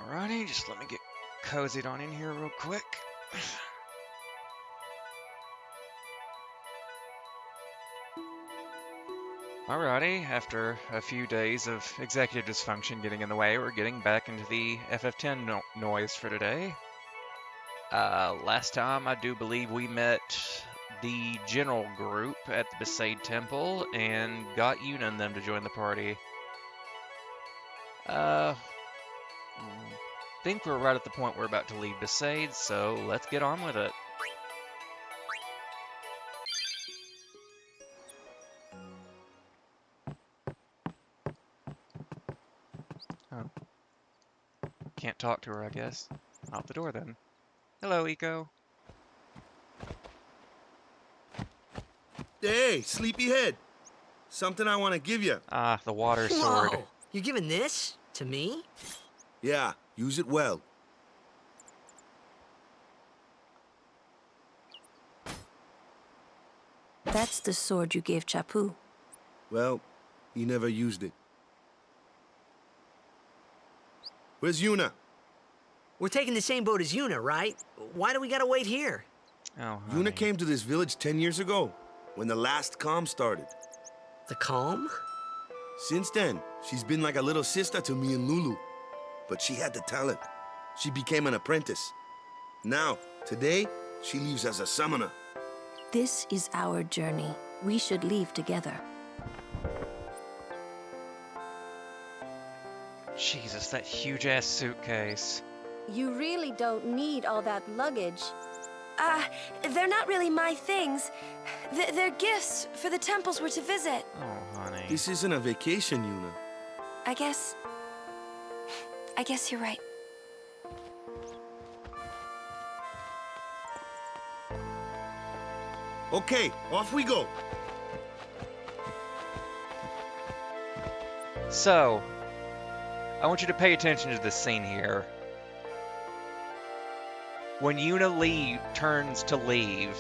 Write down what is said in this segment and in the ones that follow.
Alrighty, just let me get cozied on in here real quick. Alrighty, after a few days of executive dysfunction getting in the way, we're getting back into the FF10 noise for today. Last time, I do believe we met the general group at the Besaid Temple and got Yuna and them to join the party. Think we're right at the point we're about to leave Besaid, so let's get on with it. Oh. Can't talk to her, I guess. Out the door, then. Hello, Eco. Hey, sleepyhead. Something I want to give you. Ah, the water sword. Whoa! You're giving this to me? Yeah, use it well. That's the sword you gave Chappu. Well, he never used it. Where's Yuna? We're taking the same boat as Yuna, right? Why do we gotta wait here? Oh, honey. Yuna came to this village 10 years ago, when the last calm started. The calm? Since then, she's been like a little sister to me and Lulu. But she had the talent. She became an apprentice. Now, today, she leaves as a summoner. This is our journey. We should leave together. Jesus, that huge-ass suitcase. You really don't need all that luggage. They're not really my things. They're gifts for the temples we're to visit. Oh, honey. This isn't a vacation, Yuna. I guess you're right. Okay, off we go. So, I want you to pay attention to this scene here. When Yuna turns to leave,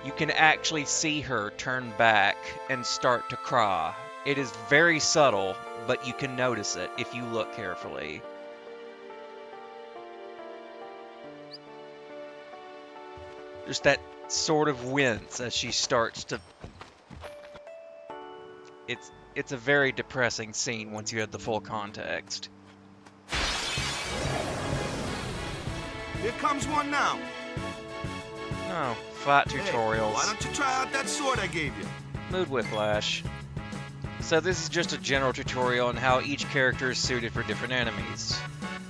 you can actually see her turn back and start to cry. It is very subtle, but you can notice it if you look carefully. Just that sort of wince as she starts to... It's a very depressing scene once you have the full context. Here comes one now. Oh, fight Hey, tutorials. why don't you try out that sword I gave you? Mood Whiplash. So this is just a general tutorial on how each character is suited for different enemies.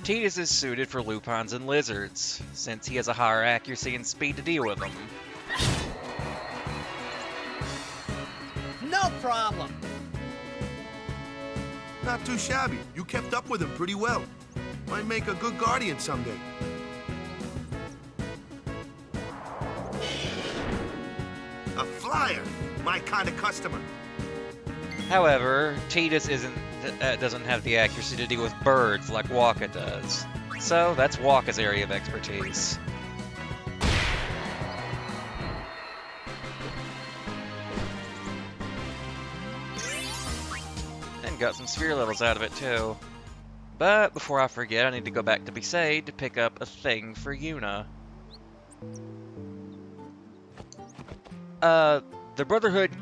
Tidus is suited for lupines and lizards, since he has a higher accuracy and speed to deal with them. No problem. Not too shabby. You kept up with him pretty well. Might make a good guardian someday. A flyer. My kind of customer. However, Tidus doesn't have the accuracy to deal with birds like Wakka does. So that's Wakka's area of expertise. And got some sphere levels out of it too. But before I forget, I need to go back to Besaid to pick up a thing for Yuna. The Brotherhood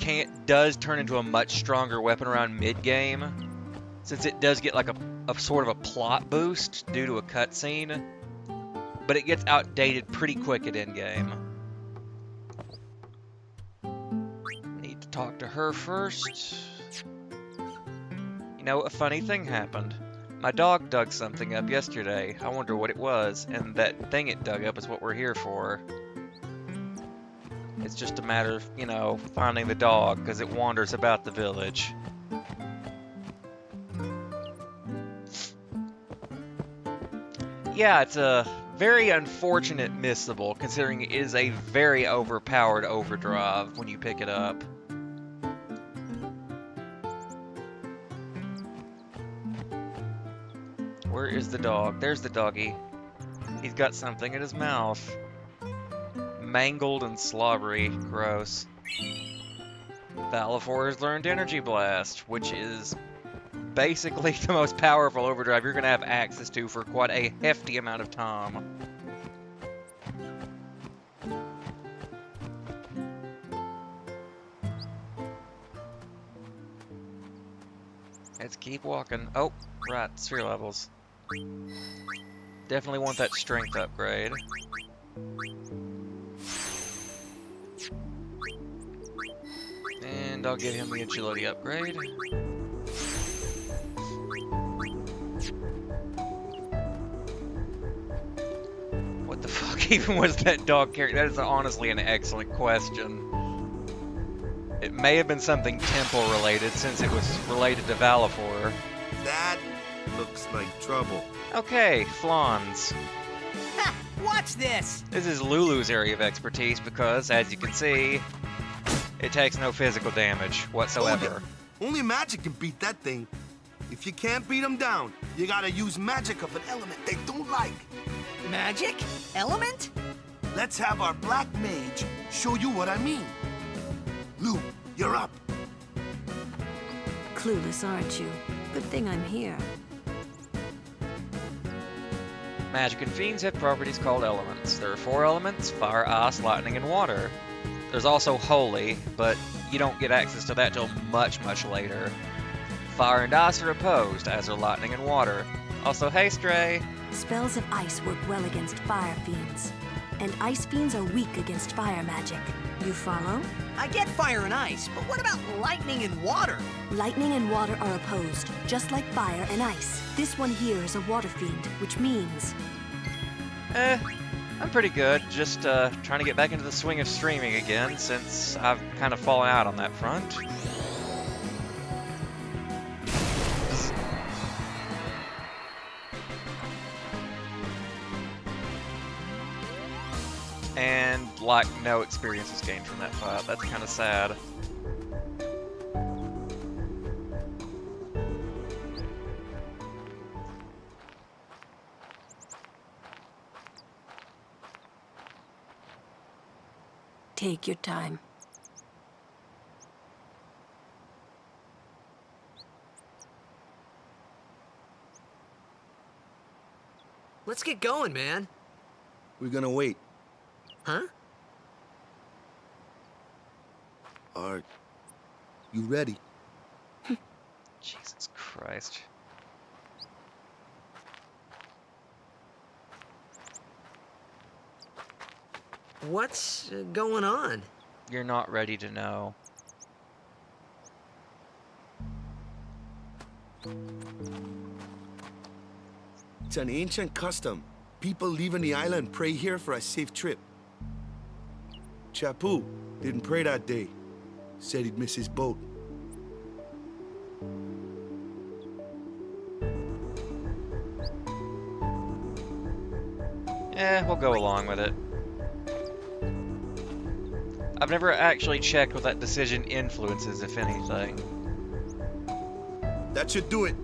does turn into a much stronger weapon around mid-game, since it does get like a sort of a plot boost due to a cutscene, but it gets outdated pretty quick at endgame. Need to talk to her first. You know, a funny thing happened. My dog dug something up yesterday. I wonder what it was, and that thing it dug up is what we're here for. It's just a matter of, you know, finding the dog, because it wanders about the village. Yeah, it's a very unfortunate missable, considering it is a very overpowered overdrive when you pick it up. Where is the dog? There's the doggy. He's got something in his mouth. Mangled and slobbery. Gross. Valifor has learned Energy Blast, which is basically the most powerful overdrive you're going to have access to for quite a hefty amount of time. Let's keep walking. Oh, right, sphere levels. Definitely want that strength upgrade. And I'll give him the agility upgrade. What the fuck even was that dog character? That is honestly an excellent question. It may have been something temple related, since it was related to Valifor. That looks like trouble. Okay, Flans. Ha! Watch this! This is Lulu's area of expertise because, as you can see, it takes no physical damage whatsoever. Only magic can beat that thing. If you can't beat them down, you gotta use magic of an element they don't like. Magic? Element? Let's have our black mage show you what I mean. Lu, you're up. Clueless, aren't you? Good thing I'm here. Magic and fiends have properties called elements. There are 4 elements: fire, ice, lightning, and water. There's also holy, but you don't get access to that till much, much later. Fire and ice are opposed, as are lightning and water. Also, hey, Stray. Spells of ice work well against fire fiends, and ice fiends are weak against fire magic. You follow? I get fire and ice, but what about lightning and water? Lightning and water are opposed, just like fire and ice. This one here is a water fiend, which means... I'm pretty good. Just trying to get back into the swing of streaming again, since I've kind of fallen out on that front. And, like, no experience was gained from that fight. That's kind of sad. Take your time. Let's get going, man. We're gonna wait. Huh? Are you ready? Jesus Christ. What's going on? You're not ready to know. It's an ancient custom. People leaving the island pray here for a safe trip. Chapu didn't pray that day. Said he'd miss his boat. We'll go along with it. I've never actually checked what that decision influences, if anything. That should do it.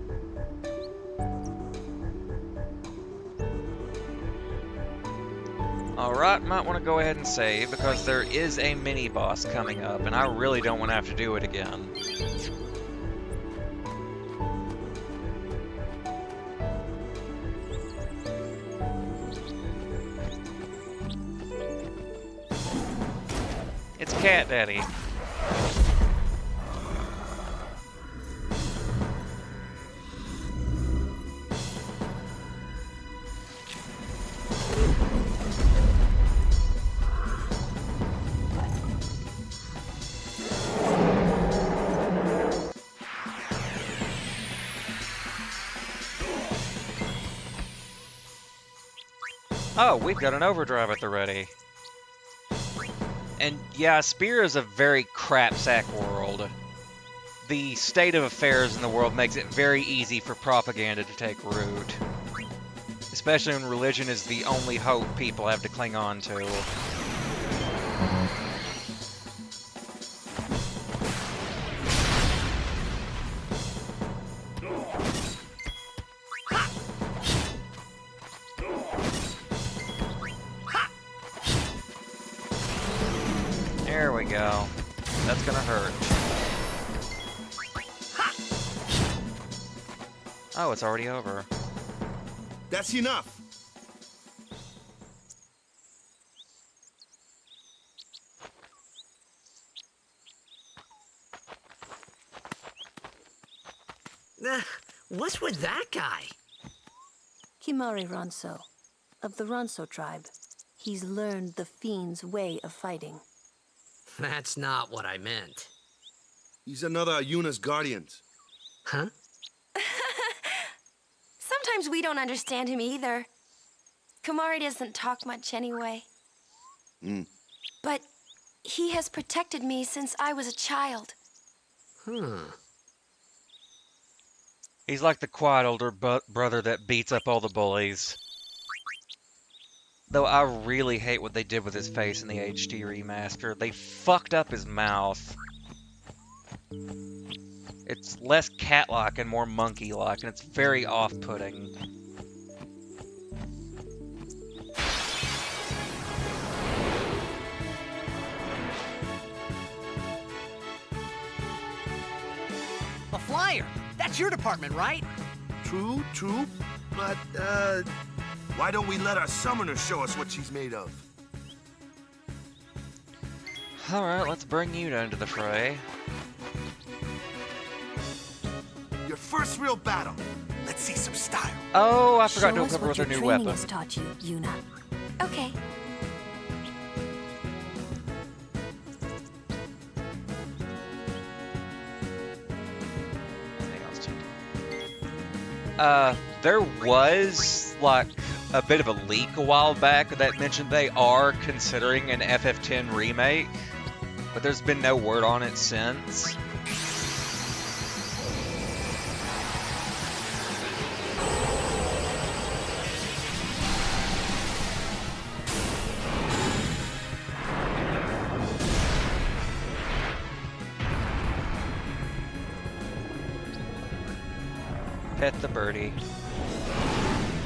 Alright, might want to go ahead and save, because there is a mini-boss coming up, and I really don't want to have to do it again. It's Cat Daddy. Oh, we've got an overdrive at the ready. And yeah, Spear is a very crapsack world. The state of affairs in the world makes it very easy for propaganda to take root. Especially when religion is the only hope people have to cling on to. There we go. That's gonna hurt. Oh, it's already over. That's enough. What's with that guy? Kimari Ronso, of the Ronso tribe. He's learned the Fiend's way of fighting. That's not what I meant. He's another Yuna's guardians. Huh? Sometimes we don't understand him either. Kimari doesn't talk much anyway. But he has protected me since I was a child. He's like the quiet older brother that beats up all the bullies. Though I really hate what they did with his face in the HD remaster. They fucked up his mouth. It's less cat-like and more monkey-like, and it's very off-putting. A flyer! That's your department, right? True, but, why don't we let our summoner show us what she's made of? Alright, let's bring Yuna into the fray. Your first real battle. Let's see some style. Oh, I forgot to Show us cover what with her your new training weapon. has taught you, Yuna. Okay. There was, like, a bit of a leak a while back that mentioned they are considering an FF10 remake, but there's been no word on it since. Pet the birdie.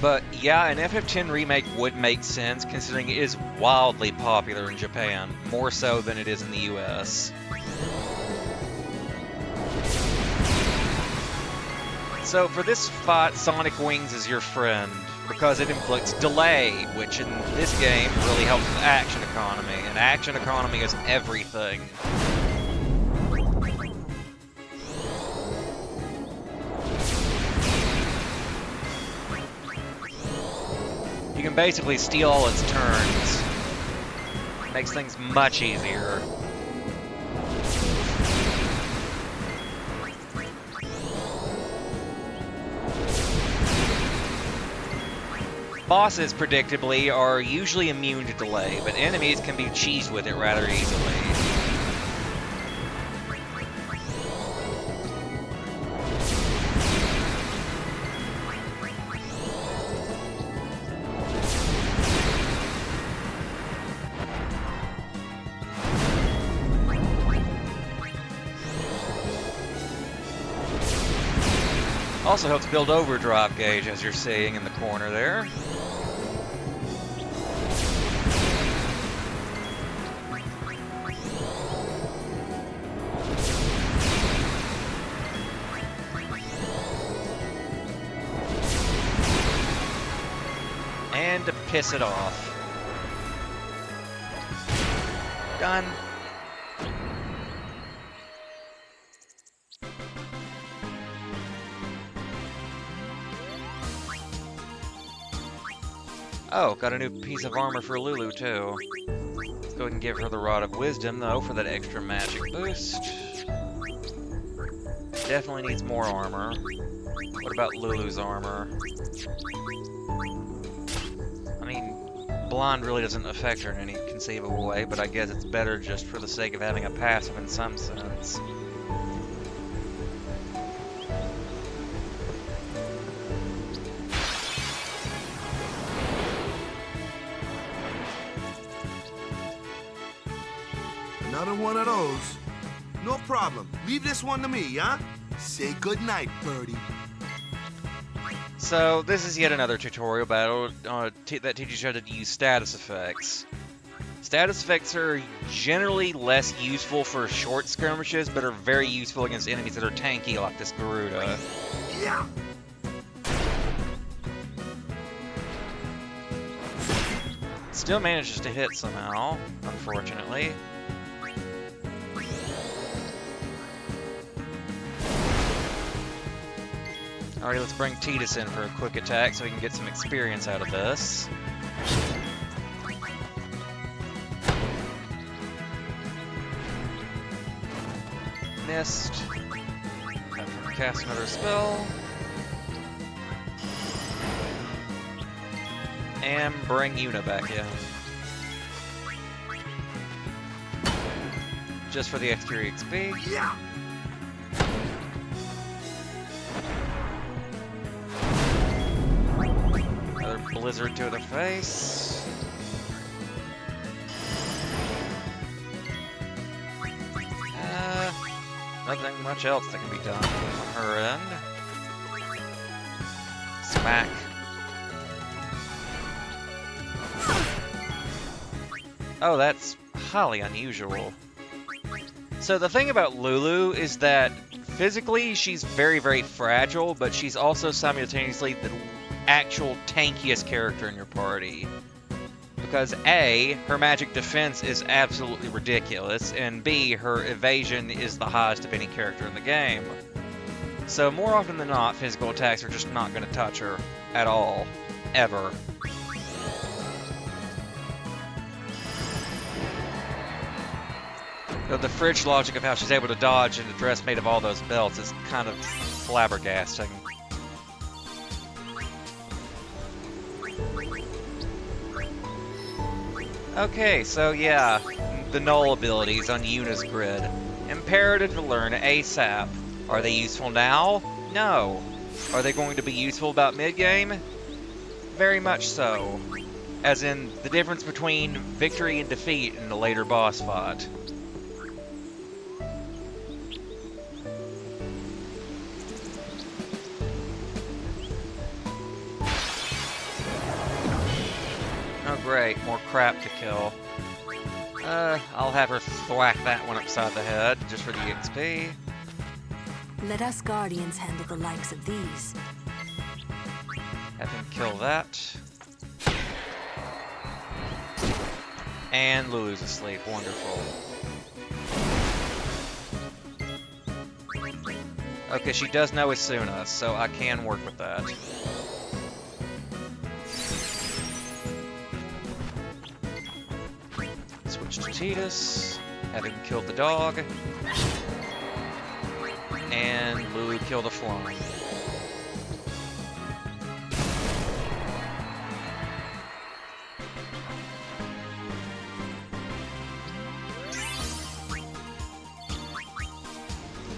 But yeah, an FF10 remake would make sense considering it is wildly popular in Japan, more so than it is in the US. So for this fight, Sonic Wings is your friend, because it inflicts delay, which in this game really helps with action economy, and action economy is everything. You can basically steal all its turns. Makes things much easier. Bosses, predictably, are usually immune to delay, but enemies can be cheesed with it rather easily. Also helps build overdrive gauge, as you're seeing in the corner there. And to piss it off. Done. Oh, got a new piece of armor for Lulu, too. Let's go ahead and give her the Rod of Wisdom, though, for that extra magic boost. Definitely needs more armor. What about Lulu's armor? I mean, blind really doesn't affect her in any conceivable way, but I guess it's better just for the sake of having a passive in some sense. Another one of those. No problem. Leave this one to me, huh? Say goodnight, birdie. So, this is yet another tutorial battle that teaches you how to use status effects. Status effects are generally less useful for short skirmishes, but are very useful against enemies that are tanky like this Garuda. Yeah. Still manages to hit somehow, unfortunately. Alright, let's bring Tidus in for a quick attack so we can get some experience out of this. Missed. Have to cast another spell. And bring Yuna back in. Just for the extra XP. Yeah. Another blizzard to the face. Nothing much else that can be done on her end. Smack. Oh, that's highly unusual. So the thing about Lulu is that physically she's very, very fragile, but she's also simultaneously the actual tankiest character in your party. Because A, her magic defense is absolutely ridiculous, and B, her evasion is the highest of any character in the game. So more often than not, physical attacks are just not going to touch her at all. Ever. The fridge logic of how she's able to dodge in a dress made of all those belts is kind of flabbergasting. Okay, so yeah, the null abilities on Yuna's grid. Imperative to learn ASAP. Are they useful now? No. Are they going to be useful about mid-game? Very much so. As in, the difference between victory and defeat in a later boss fight. Great, more crap to kill. I'll have her thwack that one upside the head, just for the XP. Let us Guardians handle the likes of these. Have him kill that. And Lulu's asleep. Wonderful. Okay, she does know Asuna, so I can work with that. Switch to Tidus. Have him kill the dog. And Lulu kill the flying.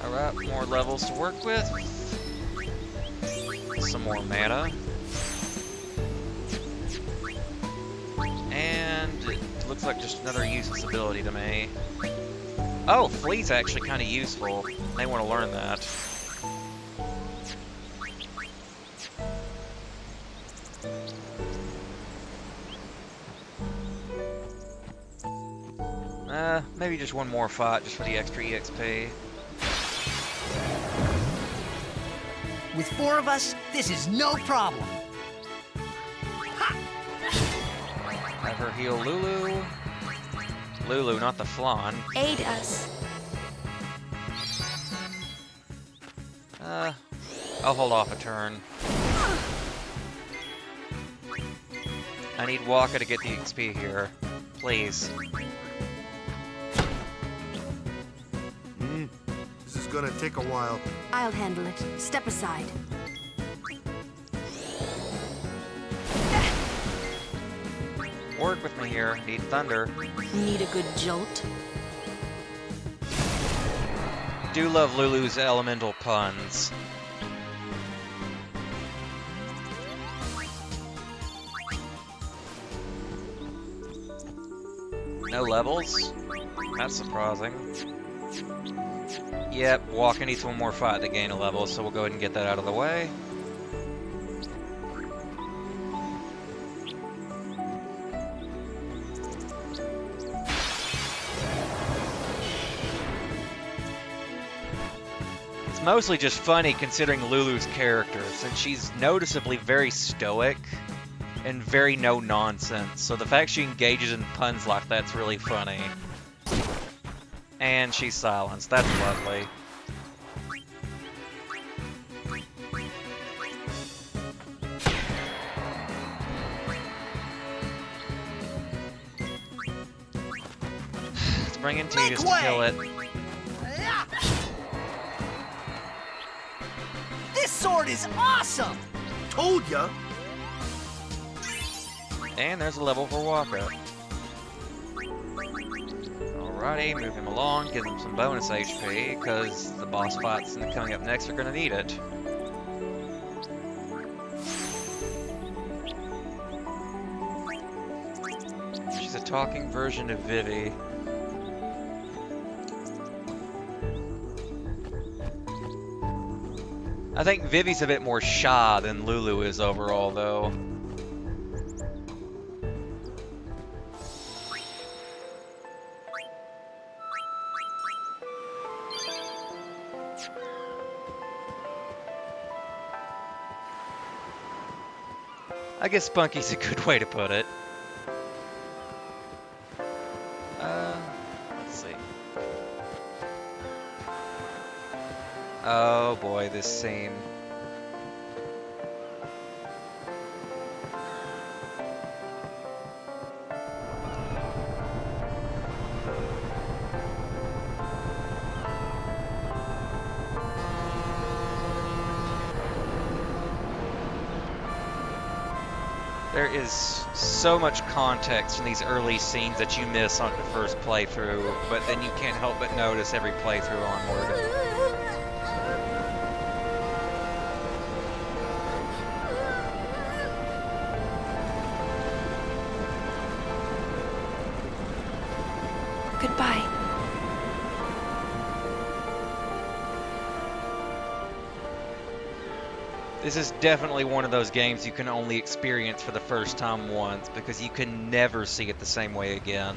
Alright, more levels to work with. Some more mana. And it looks like just another useless ability to me. Oh, Flea's actually kind of useful. May want to learn that. Maybe just one more fight just for the extra EXP. With 4 of us, this is no problem. Have her heal Lulu. Lulu, not the Flan. Aid us. I'll hold off a turn. I need Waka to get the XP here. Please. This is gonna take a while. I'll handle it. Step aside. Work with me here. Need thunder. Need a good jolt? Do love Lulu's elemental puns. No levels? That's surprising. Yep, Waka needs one more fight to gain a level, so we'll go ahead and get that out of the way. It's mostly just funny considering Lulu's character, since she's noticeably very stoic and very no-nonsense, so the fact she engages in puns like that's really funny. And she's silenced. That's lovely. Let's bring in Tidus to kill it. This sword is awesome! Told ya! And there's a level for Waka. Alrighty, move him along, give him some bonus HP, because the boss fights coming up next are going to need it. She's a talking version of Vivi. I think Vivi's a bit more shy than Lulu is overall, though. I guess spunky's a good way to put it. Let's see. Oh boy, this scene. There is so much context in these early scenes that you miss on the first playthrough, but then you can't help but notice every playthrough onward. Goodbye. This is definitely one of those games you can only experience for the first time once, because you can never see it the same way again.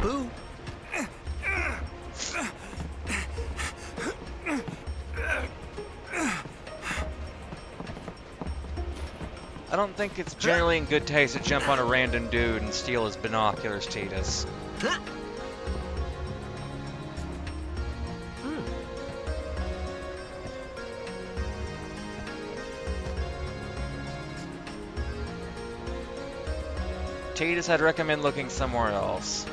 Boo. I don't think it's generally in good taste to jump on a random dude and steal his binoculars, Tidus. Huh? Tidus, I'd recommend looking somewhere else.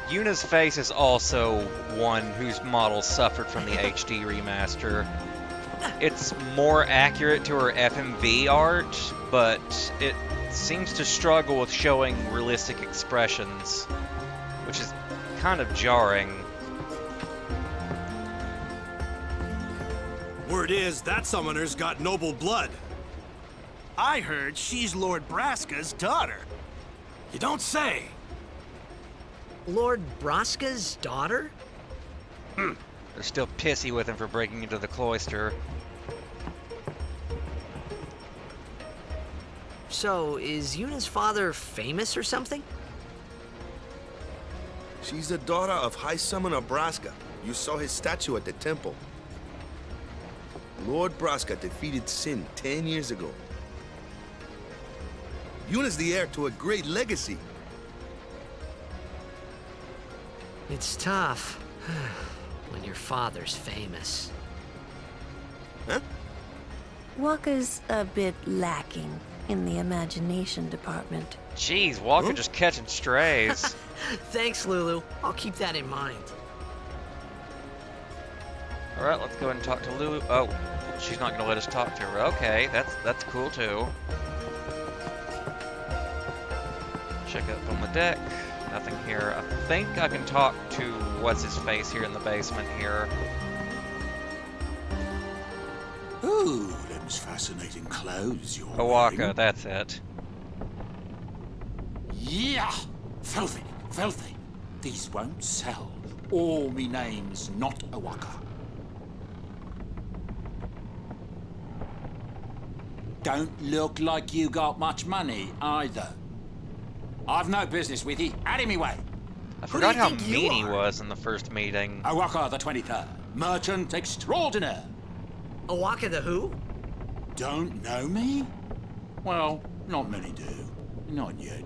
Yuna's face is also one whose model suffered from the HD remaster. It's more accurate to her FMV art, but it seems to struggle with showing realistic expressions, which is kind of jarring. Word is that summoner's got noble blood. I heard she's Lord Braska's daughter. You don't say. Lord Braska's daughter? They're still pissy with him for breaking into the cloister. So, is Yuna's father famous or something? She's the daughter of High Summoner Braska. You saw his statue at the temple. Lord Braska defeated Sin 10 years ago. Yuna's the heir to a great legacy. It's tough when your father's famous. Huh? Wakka's a bit lacking in the imagination department. Jeez, Walker just catching strays. Thanks, Lulu. I'll keep that in mind. Alright, let's go ahead and talk to Lulu. Oh, she's not gonna let us talk to her. Okay, that's cool too. Check up on the deck. Nothing here. I think I can talk to what's-his-face here in the basement here. Ooh, them's fascinating clothes you're O'aka, wearing. that's it. Yeah! Filthy, filthy. These won't sell. Or me name's not O'aka. Don't look like you got much money, either. I've no business with you. Out of me way. I forgot how think you mean he are? was in the first meeting. O'aka the 23rd. Merchant extraordinaire. O'aka the who? Don't know me? Well, not many do. Not yet.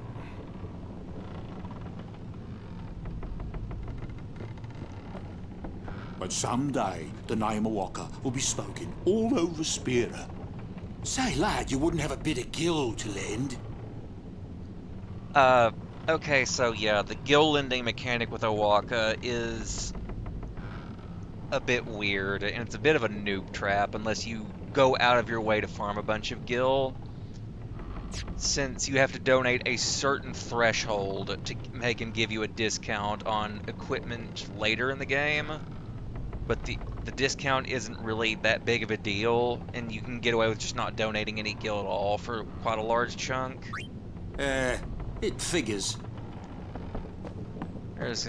But someday, the name O'aka will be spoken all over Spira. Say, lad, you wouldn't have a bit of gil to lend? Okay, so yeah, the gil lending mechanic with O'aka is a bit weird, and it's a bit of a noob trap unless you go out of your way to farm a bunch of gil, since you have to donate a certain threshold to make him give you a discount on equipment later in the game. But the discount isn't really that big of a deal, and you can get away with just not donating any gil at all for quite a large chunk. It figures. There's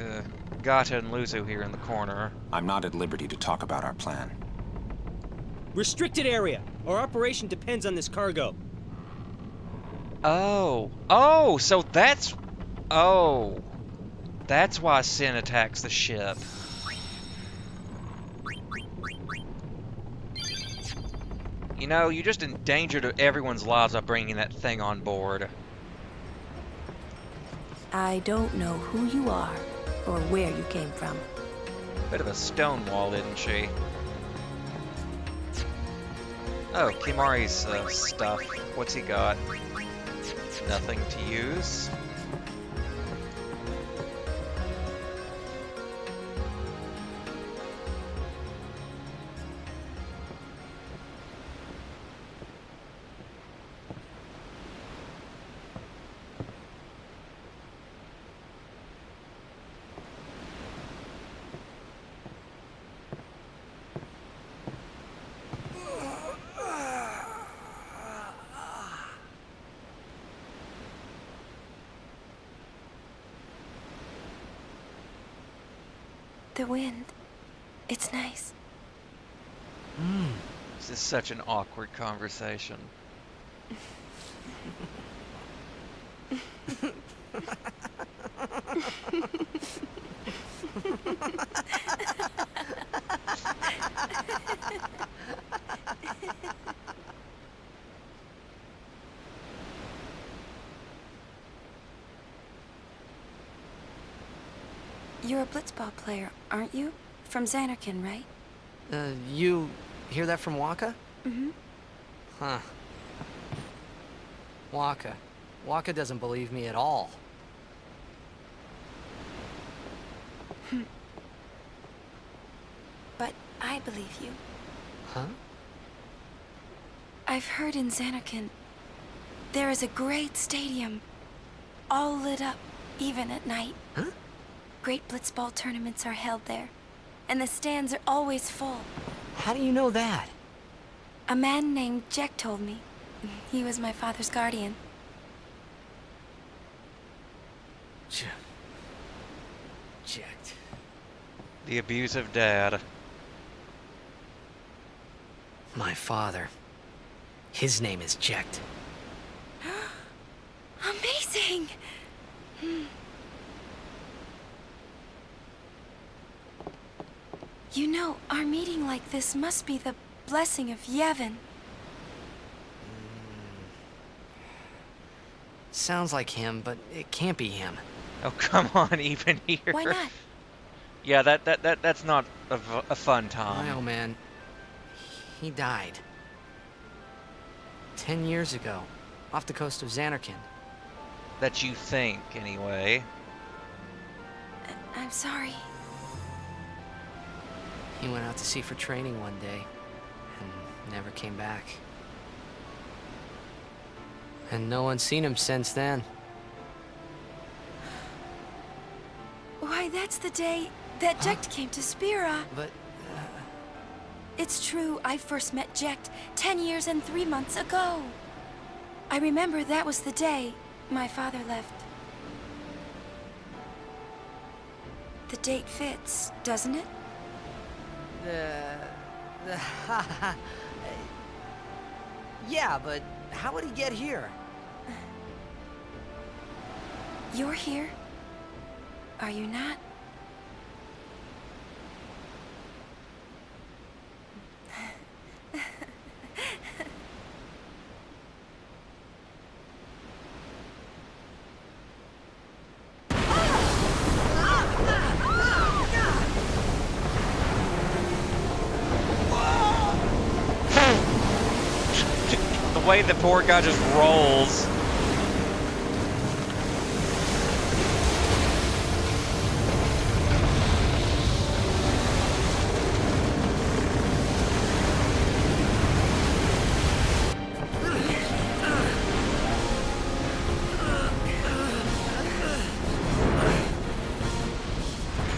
Gata and Luzu here in the corner. I'm not at liberty to talk about our plan. Restricted area. Our operation depends on this cargo. Oh, so that's... Oh. That's why Sin attacks the ship. You know, you just endangered everyone's lives by bringing that thing on board. I don't know who you are or where you came from. Bit of a stonewall, isn't she? Oh, Kimari's stuff. What's he got? Nothing to use. The wind. It's nice. This is such an awkward conversation. You're a blitzball player, aren't you? From Xanarkand, right? You hear that from Waka? Mm-hmm. Huh. Waka. Waka doesn't believe me at all. But I believe you. Huh? I've heard in Xanarkand there is a great stadium, all lit up, even at night. Huh? Great blitzball tournaments are held there, and the stands are always full. How do you know that? A man named Jack told me. He was my father's guardian. Checked. The abusive dad. My father. His name is Jecht. Amazing! You know, our meeting like this must be the blessing of Yevon. Sounds like him, but it can't be him. Oh, come on, even here. Why not? Yeah, that's not a fun time. My old man, he died. 10 years ago, off the coast of Xanarkand. That you think, anyway. I'm sorry. He went out to sea for training one day, and never came back. And no one's seen him since then. Why, that's the day that Jecht came to Spira. But, It's true, I first met Jecht 10 years and 3 months ago. I remember that was the day my father left. The date fits, doesn't it? yeah, but how would he get here? You're here? Are you not? The way the poor guy just rolls.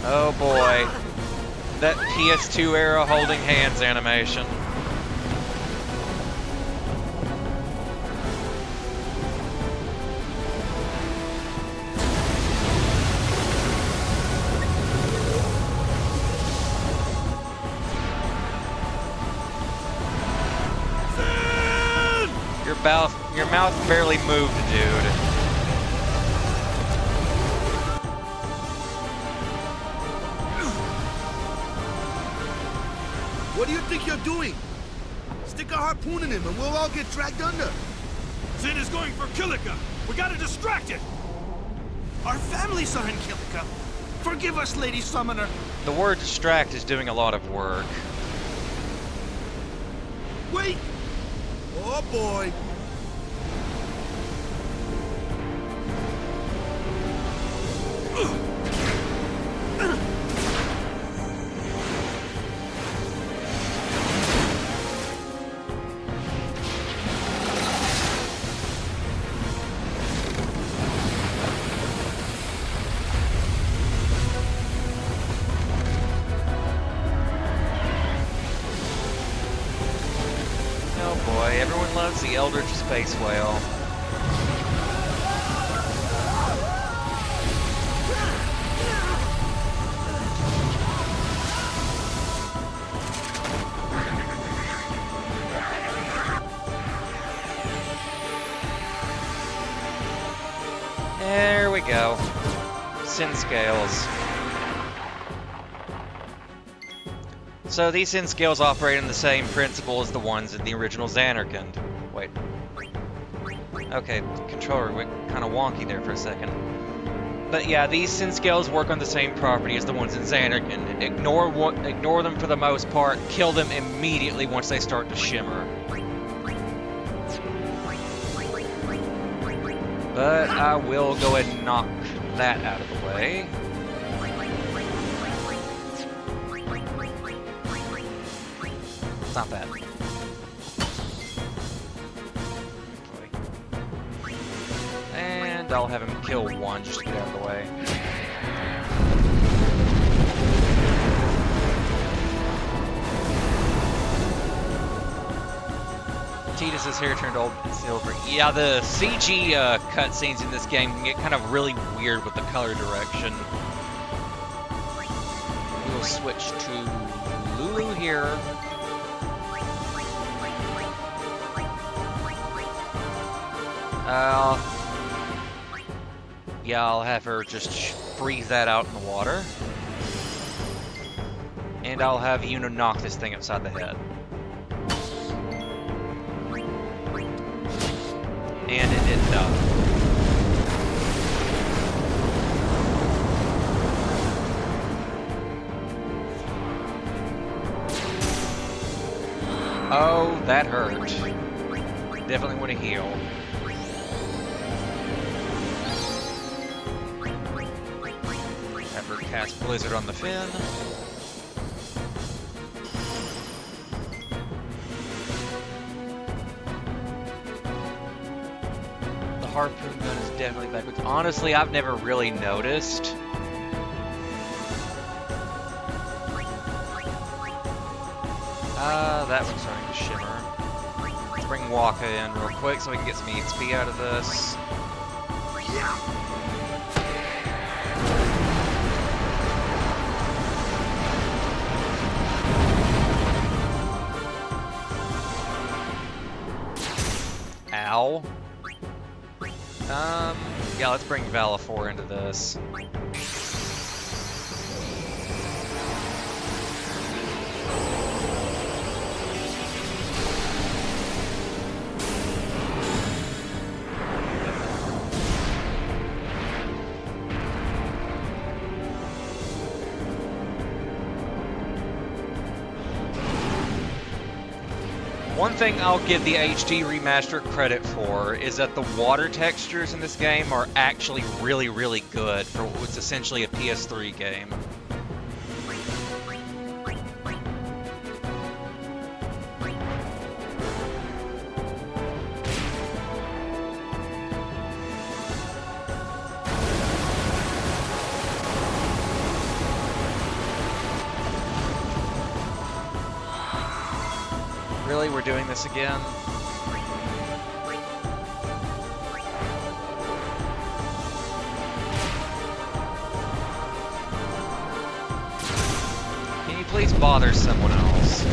Oh boy. That PS2 era holding hands animation. Your mouth barely moved, dude. What do you think you're doing? Stick a harpoon in him and we'll all get dragged under. Zin is going for Kilika. We gotta distract it. Our families are in Kilika. Forgive us, Lady Summoner. The word distract is doing a lot of work. Wait! Oh boy! Oh boy, everyone loves the Eldritch Space Whale. Sin Scales. So these Sin Scales operate on the same principle as the ones in the original Xanarkand. Wait. Okay, controller went kind of wonky there for a second. But yeah, these Sin Scales work on the same property as the ones in Xanarkand. Ignore them for the most part, kill them immediately once they start to shimmer. But I will go ahead and knock that out of the way. It's not that. And I'll have him kill one just to get out of the way. Tidus's hair turned old and silver. Yeah, the CG cutscenes in this game can get kind of really weird with the color direction. We'll switch to Lulu here. Yeah, I'll have her just freeze that out in the water. And I'll have Yuna knock this thing upside the head. And it didn't die. Oh, that hurt. Definitely want to heal. Have her cast Blizzard on the fin. The harpoon gun is definitely backwards. Honestly, I've never really noticed. That one's starting to shimmer. Let's bring Waka in real quick so we can get some EXP out of this. Ow. Yeah, let's bring Valifor into this. One thing I'll give the HD remaster credit for is that the water textures in this game are actually really, really good for what's essentially a PS3 game. Really, we're doing this again? Can you please bother someone else?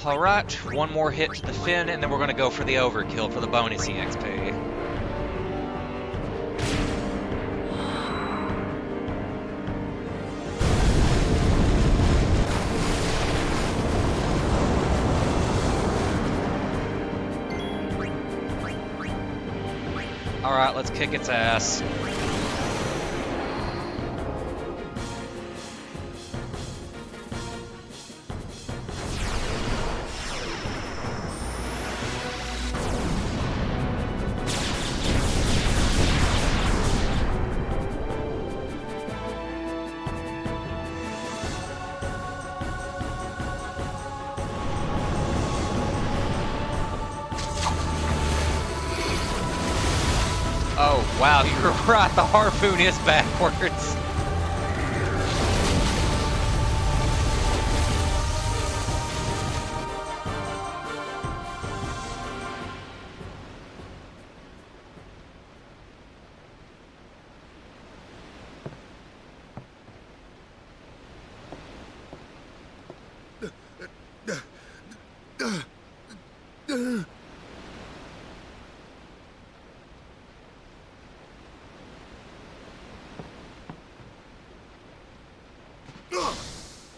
Alright, one more hit to the fin, and then we're gonna go for the overkill for the bonus EXP. Alright, let's kick its ass. Oh, wow, you're right, the harpoon is backwards.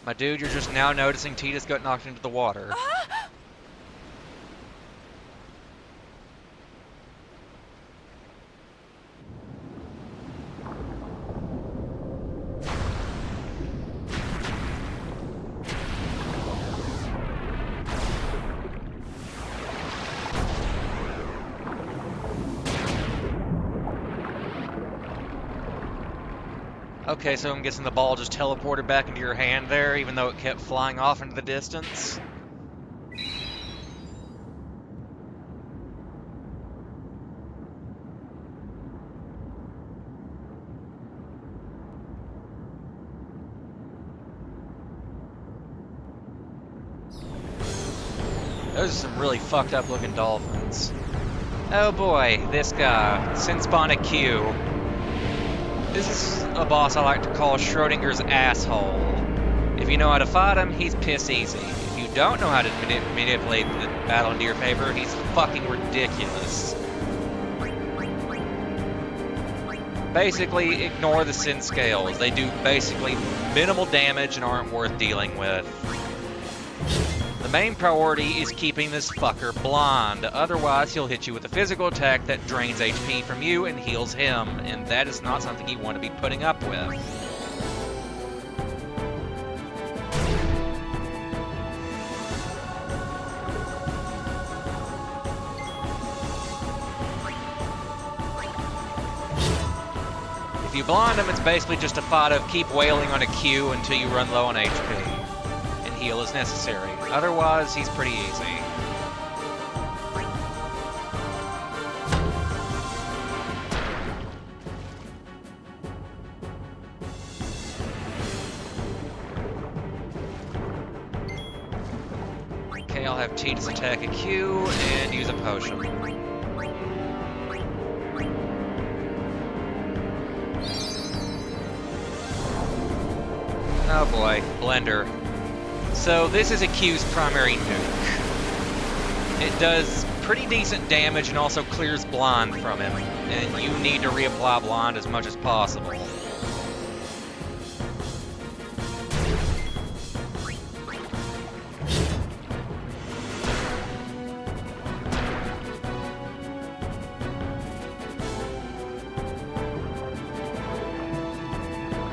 My dude, you're just now noticing Tidus got knocked into the water. Okay, so I'm guessing the ball just teleported back into your hand there, even though it kept flying off into the distance. Those are some really fucked up looking dolphins. Oh boy, this guy, Sinspana Q. This is a boss I like to call Schrodinger's asshole. If you know how to fight him, he's piss easy. If you don't know how to manipulate the battle into your favor, he's fucking ridiculous. Basically, ignore the Sin Scales. They do basically minimal damage and aren't worth dealing with. The main priority is keeping this fucker blind, otherwise he'll hit you with a physical attack that drains HP from you and heals him, and that is not something you want to be putting up with. If you blind him, it's basically just a fight of keep wailing on a Q until you run low on HP. Heal is necessary. Otherwise, he's pretty easy. Okay, I'll have Tidus attack a Q and use a potion. Oh boy, Blender. So this is a Q's primary nuke. It does pretty decent damage and also clears blind from him, and you need to reapply blind as much as possible.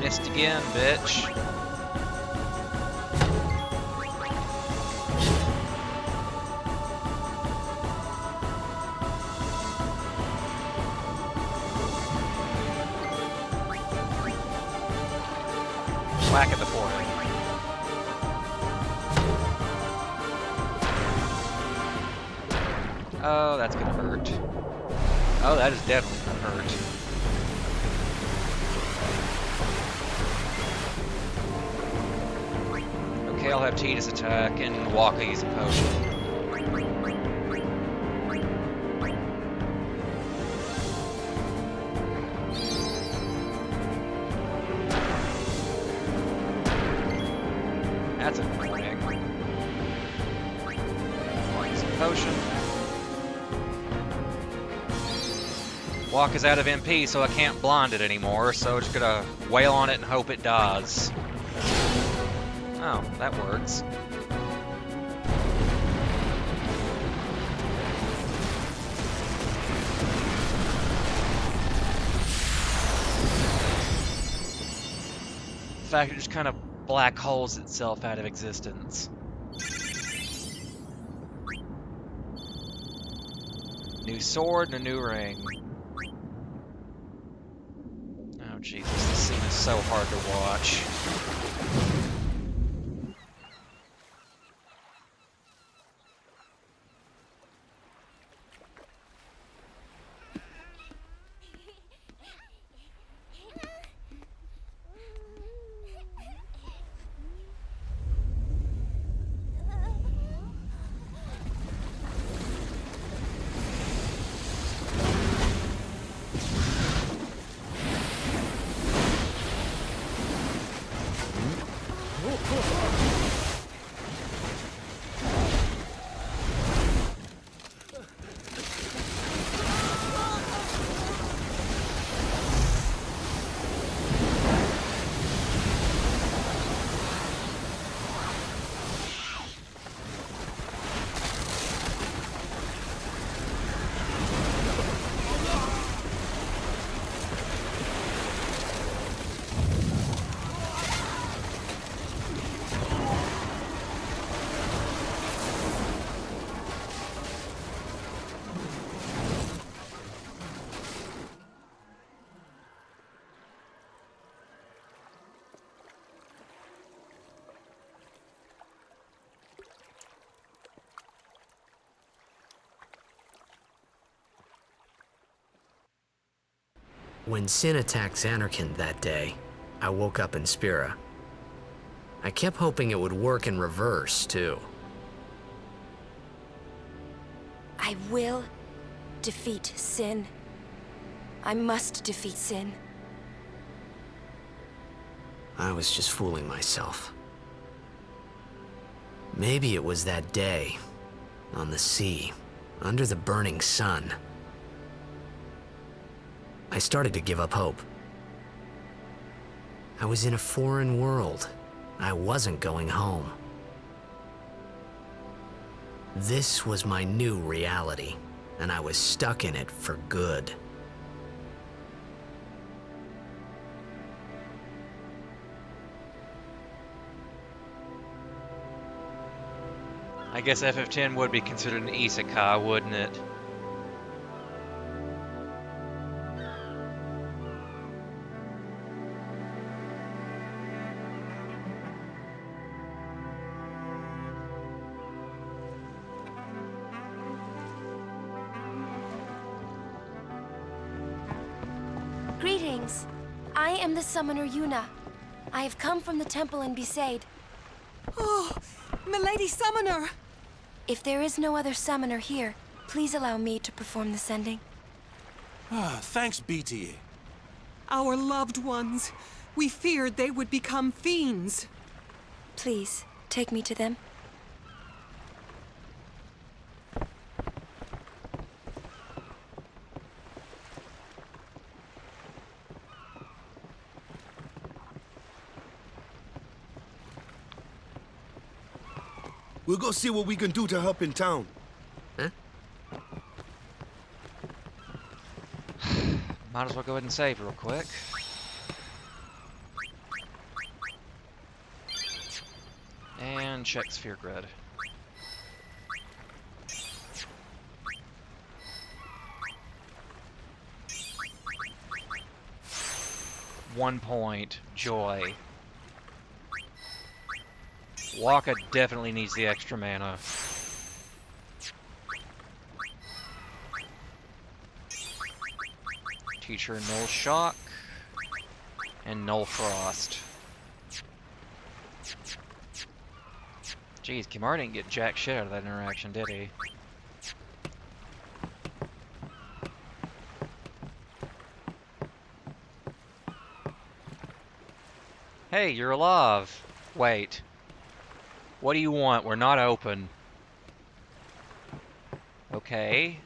Missed again, bitch. Whack at the forehead. Oh, that's gonna hurt. Oh, that is definitely gonna hurt. Okay, I'll have Tidus attack and Waka use a potion. That's annoying. Use a potion. Waka's out of MP, so I can't blind it anymore, so just gonna wail on it and hope it dies. Oh, that works. In fact, it just kind of black holes itself out of existence. New sword and a new ring. Oh Jesus, this scene is so hard to watch. When Sin attacked Xanarkand that day, I woke up in Spira. I kept hoping it would work in reverse, too. I will defeat Sin. I must defeat Sin. I was just fooling myself. Maybe it was that day, on the sea, under the burning sun. I started to give up hope. I was in a foreign world. I wasn't going home. This was my new reality, and I was stuck in it for good. I guess FF10 would be considered an isekai, wouldn't it? Greetings. I am the summoner Yuna. I have come from the temple in Besaid. Oh, Milady Summoner! If there is no other summoner here, please allow me to perform the sending. Thanks, BTA. Our loved ones. We feared they would become fiends. Please, take me to them. We'll go see what we can do to help in town. Huh? Might as well go ahead and save real quick. And check Sphere Grid. One point. Joy. Wakka definitely needs the extra mana. Teach her Null Shock and Null Frost. Jeez, Kimahri didn't get jack shit out of that interaction, did he? Hey, you're alive. Wait. What do you want? We're not open. Okay.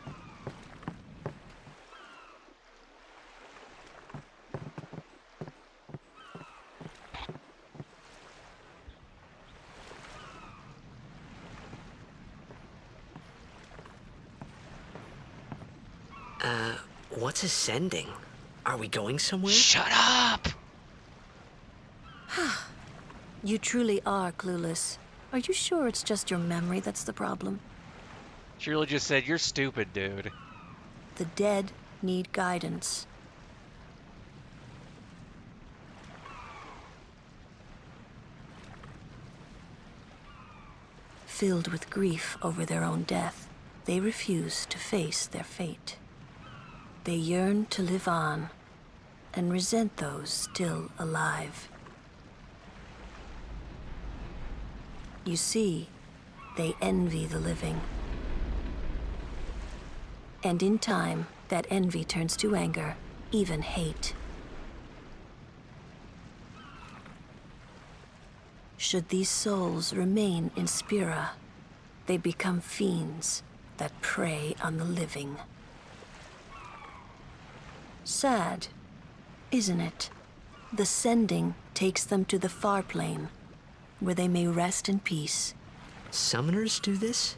What's ascending? Are we going somewhere? Shut up! You truly are clueless. Are you sure it's just your memory that's the problem? Shirley just said, you're stupid, dude. The dead need guidance. Filled with grief over their own death, they refuse to face their fate. They yearn to live on and resent those still alive. You see, they envy the living. And in time, that envy turns to anger, even hate. Should these souls remain in Spira, they become fiends that prey on the living. Sad, isn't it? The sending takes them to the far plane, where they may rest in peace. Summoners do this?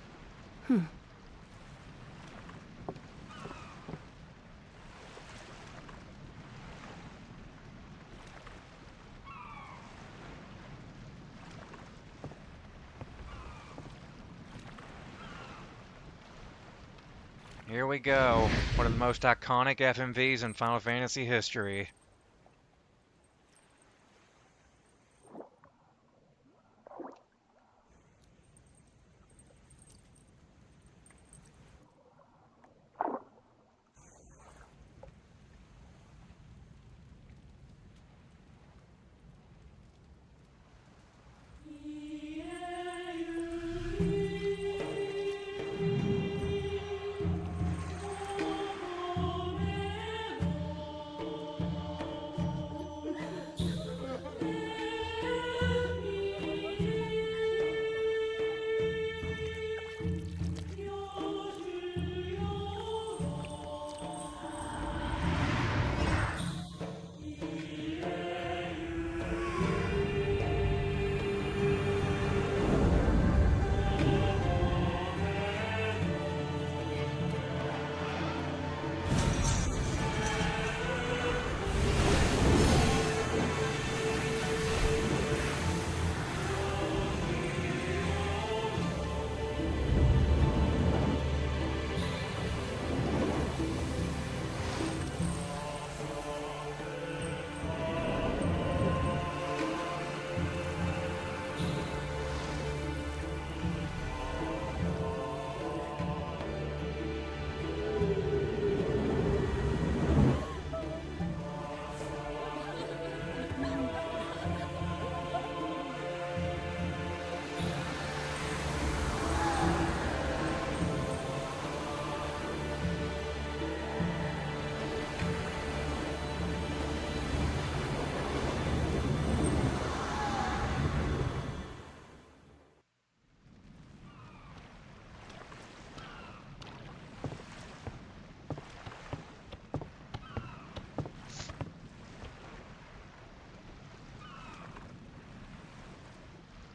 Here we go. One of the most iconic FMVs in Final Fantasy history.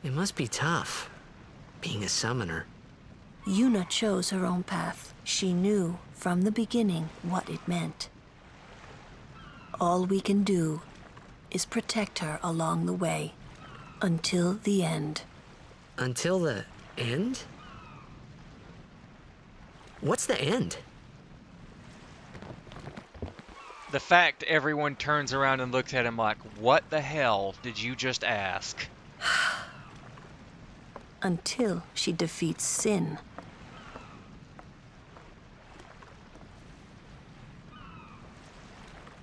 It must be tough, being a summoner. Yuna chose her own path. She knew from the beginning what it meant. All we can do is protect her along the way, until the end. Until the end? What's the end? The fact everyone turns around and looks at him like, what the hell did you just ask? Until she defeats sin.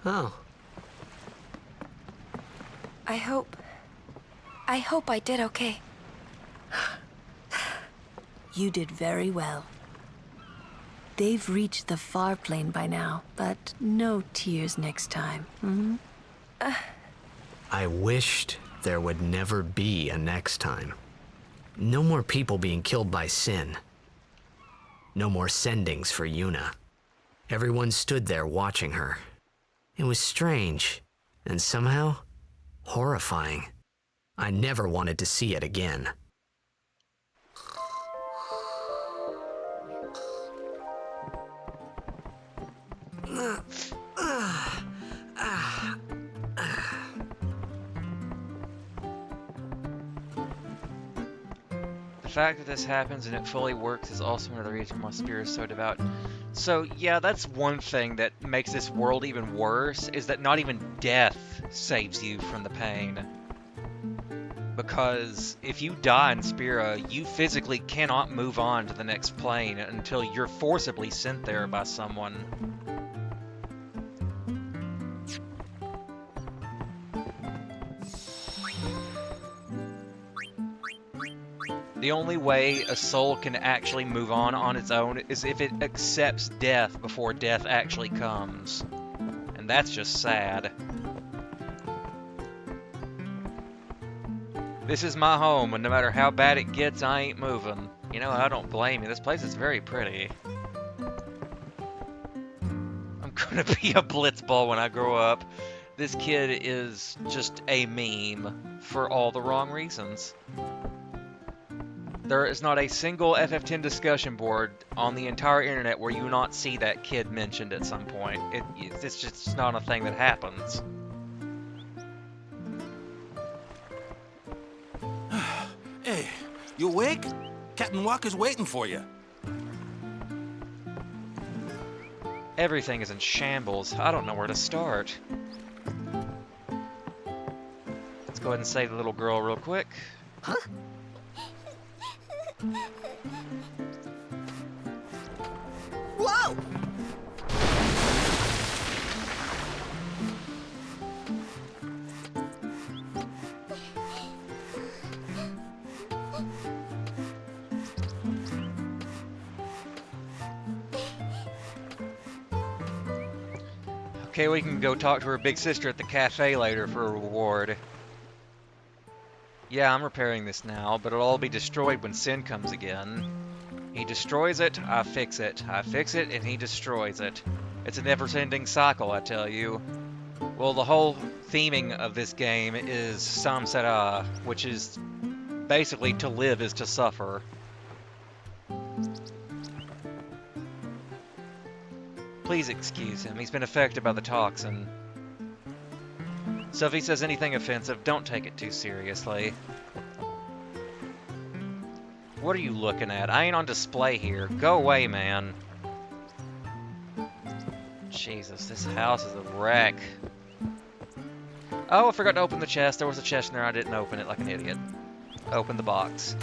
Oh. I hope I did okay. You did very well. They've reached the far plane by now, but no tears next time. Hmm? I wished there would never be a next time. No more people being killed by sin. No more sendings for Yuna. Everyone stood there watching her. It was strange, and somehow horrifying. I never wanted to see it again. The fact that this happens and it fully works is also another reason why Spear is so devout. So yeah, that's one thing that makes this world even worse, is that not even death saves you from the pain. Because if you die in Spira, you physically cannot move on to the next plane until you're forcibly sent there by someone. The only way a soul can actually move on its own is if it accepts death before death actually comes. And that's just sad. This is my home, and no matter how bad it gets, I ain't moving. You know, I don't blame you. This place is very pretty. I'm gonna be a blitzball when I grow up. This kid is just a meme for all the wrong reasons. There is not a single FF10 discussion board on the entire internet where you will not see that kid mentioned at some point. It's just not a thing that happens. Hey, you awake? Captain Walker's waiting for you. Everything is in shambles. I don't know where to start. Let's go ahead and save the little girl real quick. Huh? Whoa! Okay, we can go talk to her big sister at the cafe later for a reward. Yeah, I'm repairing this now, but it'll all be destroyed when Sin comes again. He destroys it, I fix it. I fix it, and he destroys it. It's a never-ending cycle, I tell you. Well, the whole theming of this game is Samsara, which is basically to live is to suffer. Please excuse him, he's been affected by the toxin. So if he says anything offensive, don't take it too seriously. What are you looking at? I ain't on display here. Go away, man. Jesus, this house is a wreck. Oh, I forgot to open the chest. There was a chest in there. I didn't open it like an idiot. Open the box.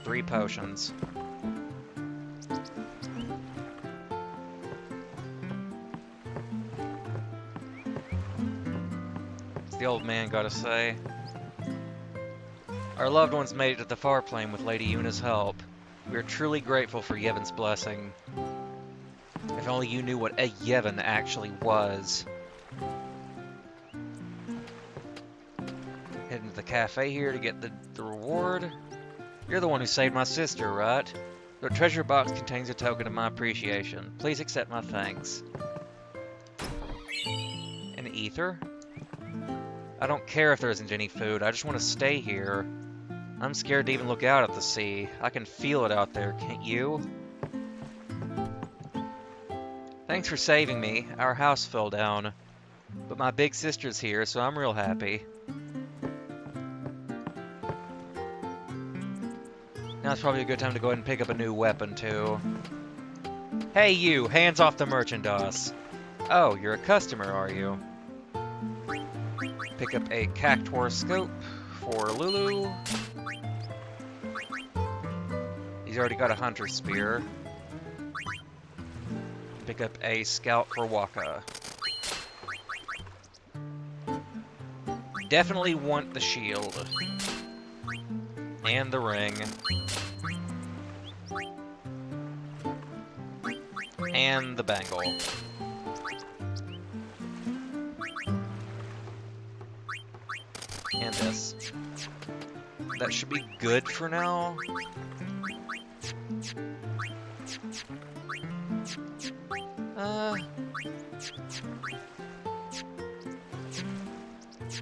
3 potions. What's the old man gotta say? Our loved ones made it to the far plane with Lady Yuna's help. We are truly grateful for Yevon's blessing. If only you knew what a Yevon actually was. Heading to the cafe here to get the reward. You're the one who saved my sister, right? The treasure box contains a token of my appreciation. Please accept my thanks. An ether? I don't care if there isn't any food. I just want to stay here. I'm scared to even look out at the sea. I can feel it out there, can't you? Thanks for saving me. Our house fell down. But my big sister's here, so I'm real happy. Now's probably a good time to go ahead and pick up a new weapon, too. Hey you, hands off the merchandise. Oh, you're a customer, are you? Pick up a Cactuar scope for Lulu. He's already got a hunter spear. Pick up a scout for Wakka. Definitely want the shield. And the ring. And the bangle. And this. That should be good for now.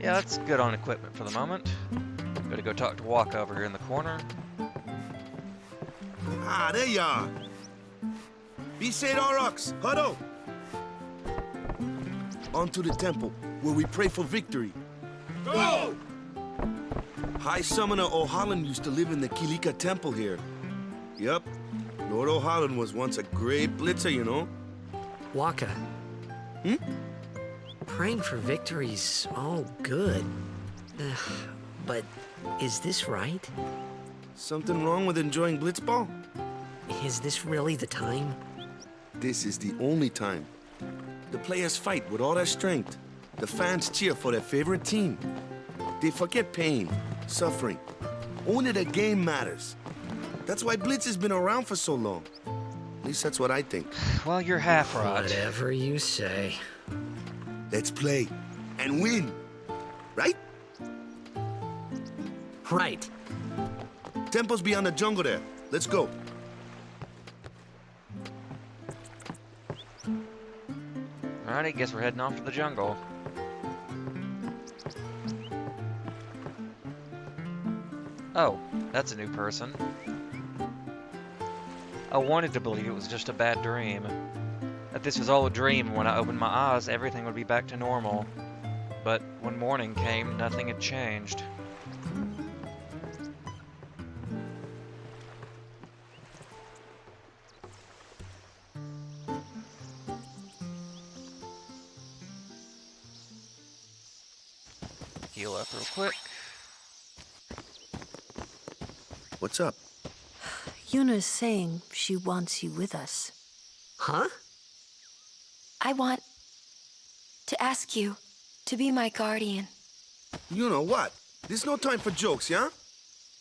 Yeah, that's good on equipment for the moment. Gotta go talk to Wakka over here in the corner. Ah, there you are. Besaid Aurochs, huddle! On to the temple, where we pray for victory. Go! High Summoner Ohalland used to live in the Kilika Temple here. Yep, Lord Ohalland was once a great blitzer, you know? Wakka. Praying for victory's all good. But is this right? Something wrong with enjoying Blitzball? Is this really the time? This is the only time. The players fight with all their strength. The fans cheer for their favorite team. They forget pain, suffering. Only the game matters. That's why Blitz has been around for so long. At least that's what I think. Well, you're half right. Whatever you say. Let's play and win, right? Right. Temple's beyond the jungle there. Let's go. Alrighty, guess we're heading off to the jungle. Oh, that's a new person. I wanted to believe it was just a bad dream. That this was all a dream, and when I opened my eyes, everything would be back to normal. But when morning came, nothing had changed. Heal up real quick. What's up? Yuna's saying she wants you with us. Huh? I want to ask you to be my guardian. You know what? There's no time for jokes, yeah?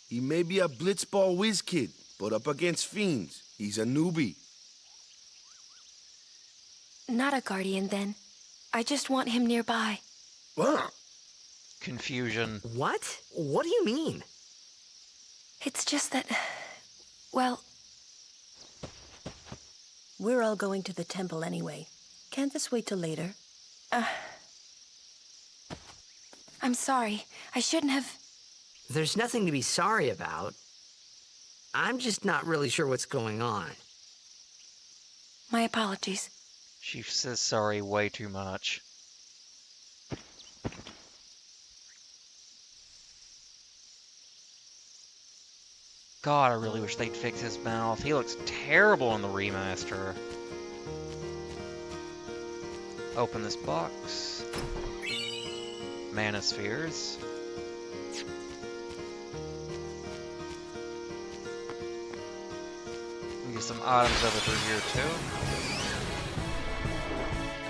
He may be a blitzball whiz kid, but up against fiends, he's a newbie. Not a guardian, then. I just want him nearby. What? Confusion. What? What do you mean? It's just that, well... We're all going to the temple anyway. Can't this wait till later? I'm sorry. I shouldn't have... There's nothing to be sorry about. I'm just not really sure what's going on. My apologies. She says sorry way too much. God, I really wish they'd fix his mouth. He looks terrible in the remaster. Open this box. Mana spheres. Get some items over through here too.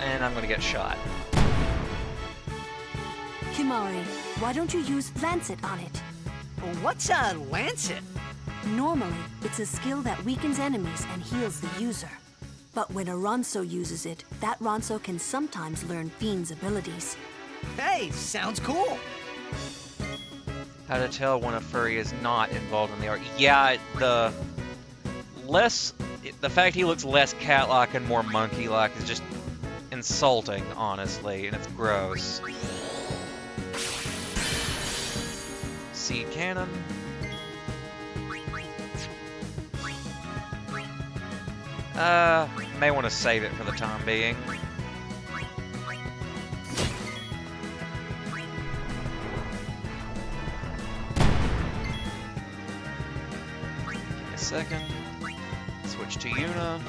And I'm gonna get shot. Kimahri, why don't you use Lancet on it? What's a Lancet? Normally, it's a skill that weakens enemies and heals the user. But when a Ronso uses it, that Ronso can sometimes learn Fiend's abilities. Hey, sounds cool. How to tell when a furry is not involved in the art. Yeah, the fact he looks less cat-like and more monkey-like is just insulting, honestly, and it's gross. Seed cannon. May want to save it for the time being. Give me a second. Switch to Yuna.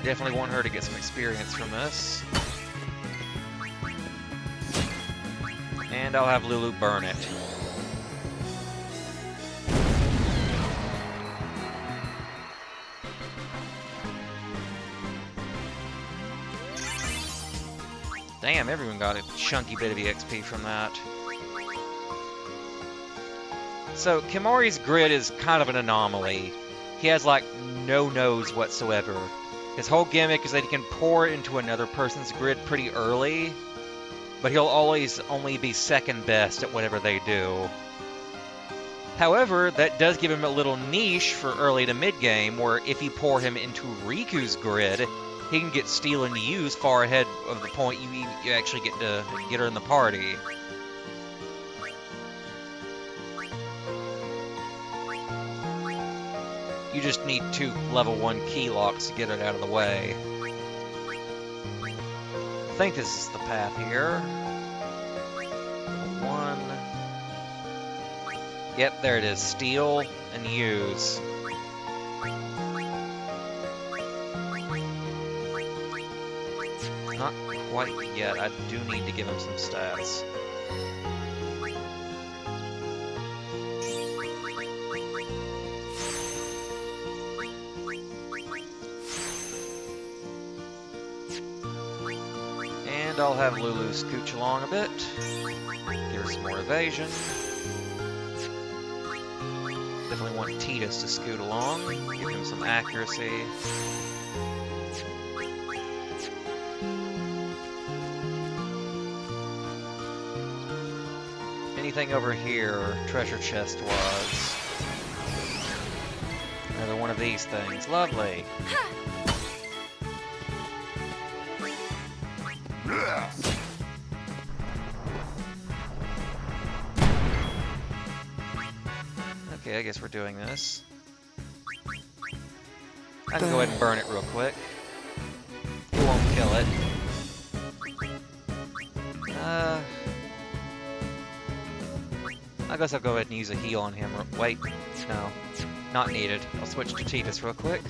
Definitely want her to get some experience from this. And I'll have Lulu burn it. Damn, everyone got a chunky bit of EXP from that. So, Kimahri's grid is kind of an anomaly. He has, like, no nose whatsoever. His whole gimmick is that he can pour into another person's grid pretty early, but he'll always only be second best at whatever they do. However, that does give him a little niche for early to mid-game, where if you pour him into Riku's grid, he can get steal and use far ahead of the point you actually get to get her in the party. You just need 2 level 1 key locks to get it out of the way. I think this is the path here. 1. Yep, there it is. Steal and use. Not quite yet. I do need to give him some stats. And I'll have Lulu scooch along a bit. Give her some more evasion. Definitely want Tidus to scoot along. Give him some accuracy. Anything over here, treasure chest-wise? Another one of these things. Lovely. Okay, I guess we're doing this. I can go ahead and burn it real quick. It won't kill it. I guess I'll go ahead and use a heal on him. Wait, no. Not needed. I'll switch to Tidus real quick.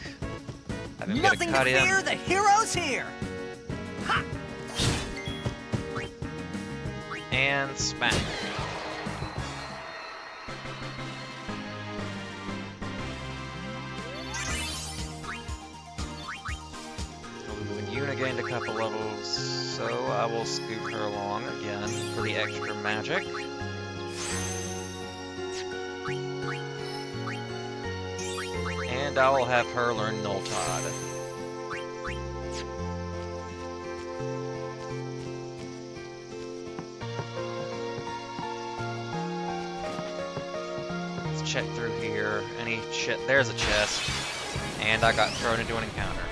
Have him get a cut in. Nothing to fear, the hero's here! Ha! And smack. When Yuna gained a couple levels, so I will scoot her along again for the extra magic. And I will have her learn Nultod. Let's check through here. Any shit? There's a chest. And I got thrown into an encounter.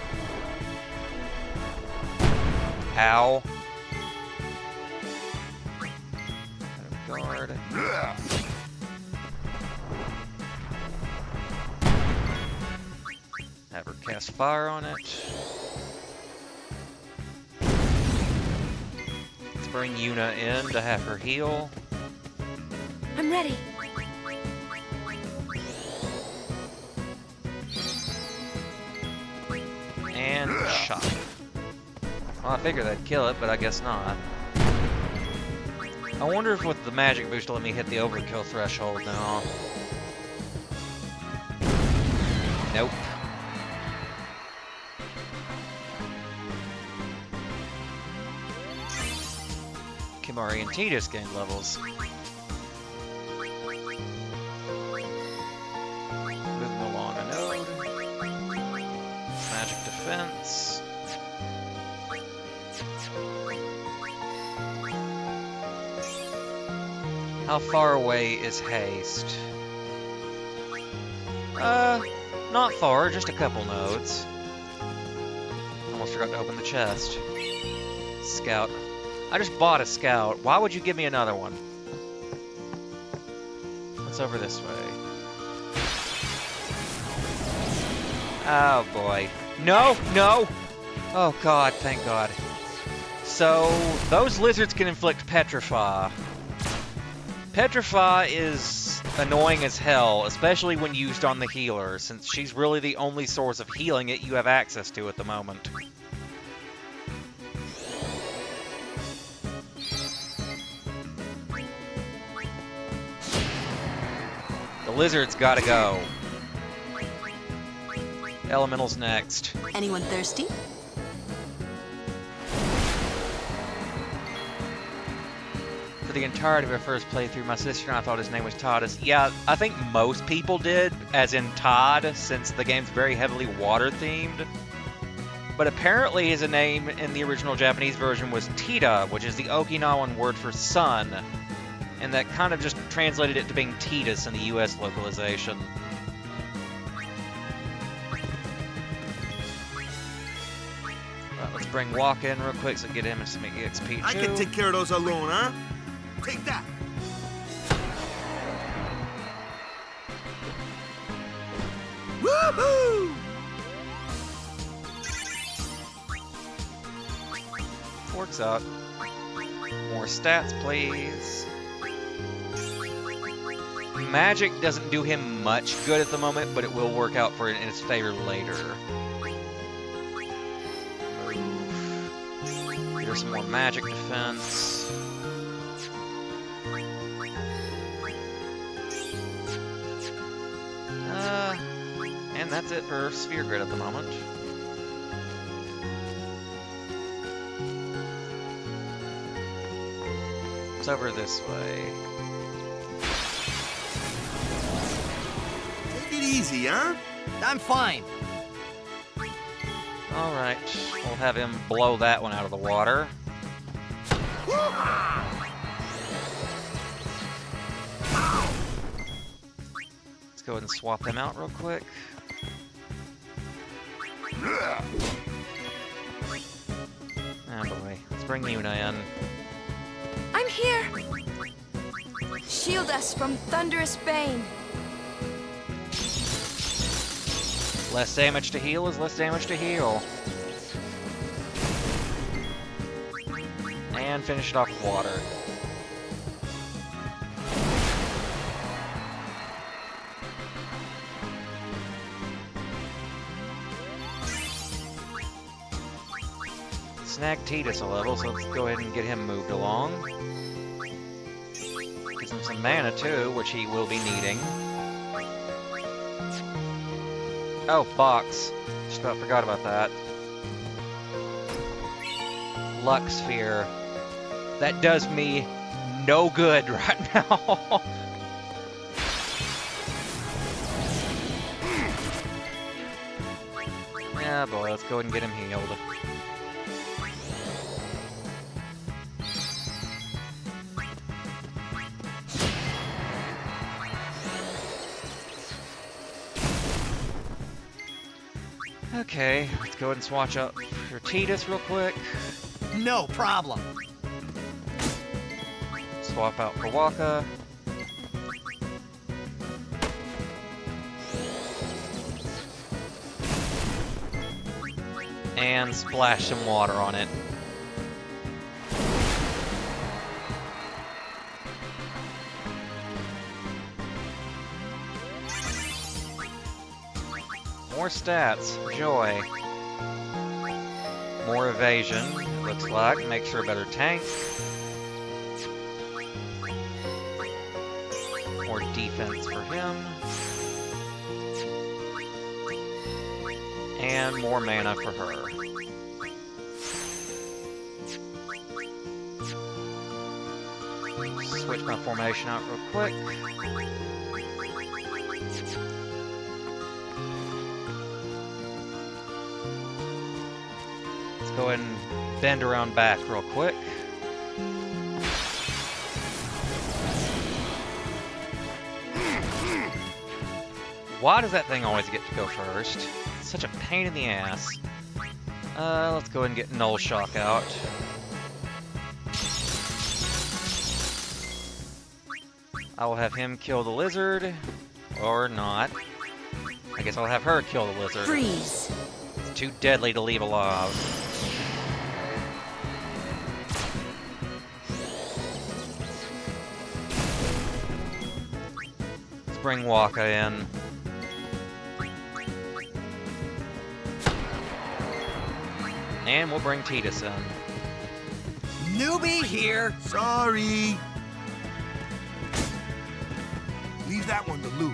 Ow. Guard. Have her cast fire on it. Let's bring Yuna in to have her heal. I'm ready. And shot. Well, I figured that'd kill it, but I guess not. I wonder if with the magic boost let me hit the overkill threshold now. Nope. Kimahri and Tidus gained levels. Moving along a node. Magic defense. How far away is haste? Not far, just a couple nodes. Almost forgot to open the chest. Scout. I just bought a scout. Why would you give me another one? What's over this way? Oh boy. No, no! Oh god, thank god. So, those lizards can inflict Petrify. Petrify is annoying as hell, especially when used on the healer, since she's really the only source of healing it you have access to at the moment. The lizard's gotta go. Elemental's next. Anyone thirsty? For the entirety of our first playthrough, my sister and I thought his name was Toddus. Yeah, I think most people did, as in Todd, since the game's very heavily water-themed. But apparently his name in the original Japanese version was Tita, which is the Okinawan word for sun. And that kind of just translated it to being Titus in the US localization. Well, let's bring Walk in real quick so get him some XP too. I can take care of those alone, huh? Take that. Woohoo! Works out. More stats, please. Magic doesn't do him much good at the moment, but it will work out for it in his favor later. Move. Here's some more magic defense. And that's it for Sphere Grid at the moment. It's over this way. Take it easy, huh? I'm fine. Alright, we'll have him blow that one out of the water. Let's go ahead and swap them out real quick. Oh boy, let's bring Yuna in. I'm here! Shield us from thunderous bane. Less damage to heal is less damage to heal. And finish it off with water. Snag Titus a level, so let's go ahead and get him moved along. Gives him some mana too, which he will be needing. Oh, box. Just about forgot about that. Lux Sphere. That does me no good right now. Yeah, boy, let's go ahead and get him healed. Okay, let's go ahead and swatch up for Titus real quick. No problem. Swap out for Waka. And splash some water on it. More stats, joy. More evasion, looks like. Makes her a better tank. More defense for him. And more mana for her. Switch my formation out real quick. Let's go ahead and bend around back real quick. Why does that thing always get to go first? It's such a pain in the ass. Let's go ahead and get Null Shock out. I will have him kill the lizard, or not. I guess I'll have her kill the lizard. Freeze. It's too deadly to leave alive. Let's bring Waka in. And we'll bring Tidus in. Newbie here. Sorry. Leave that one to Lou.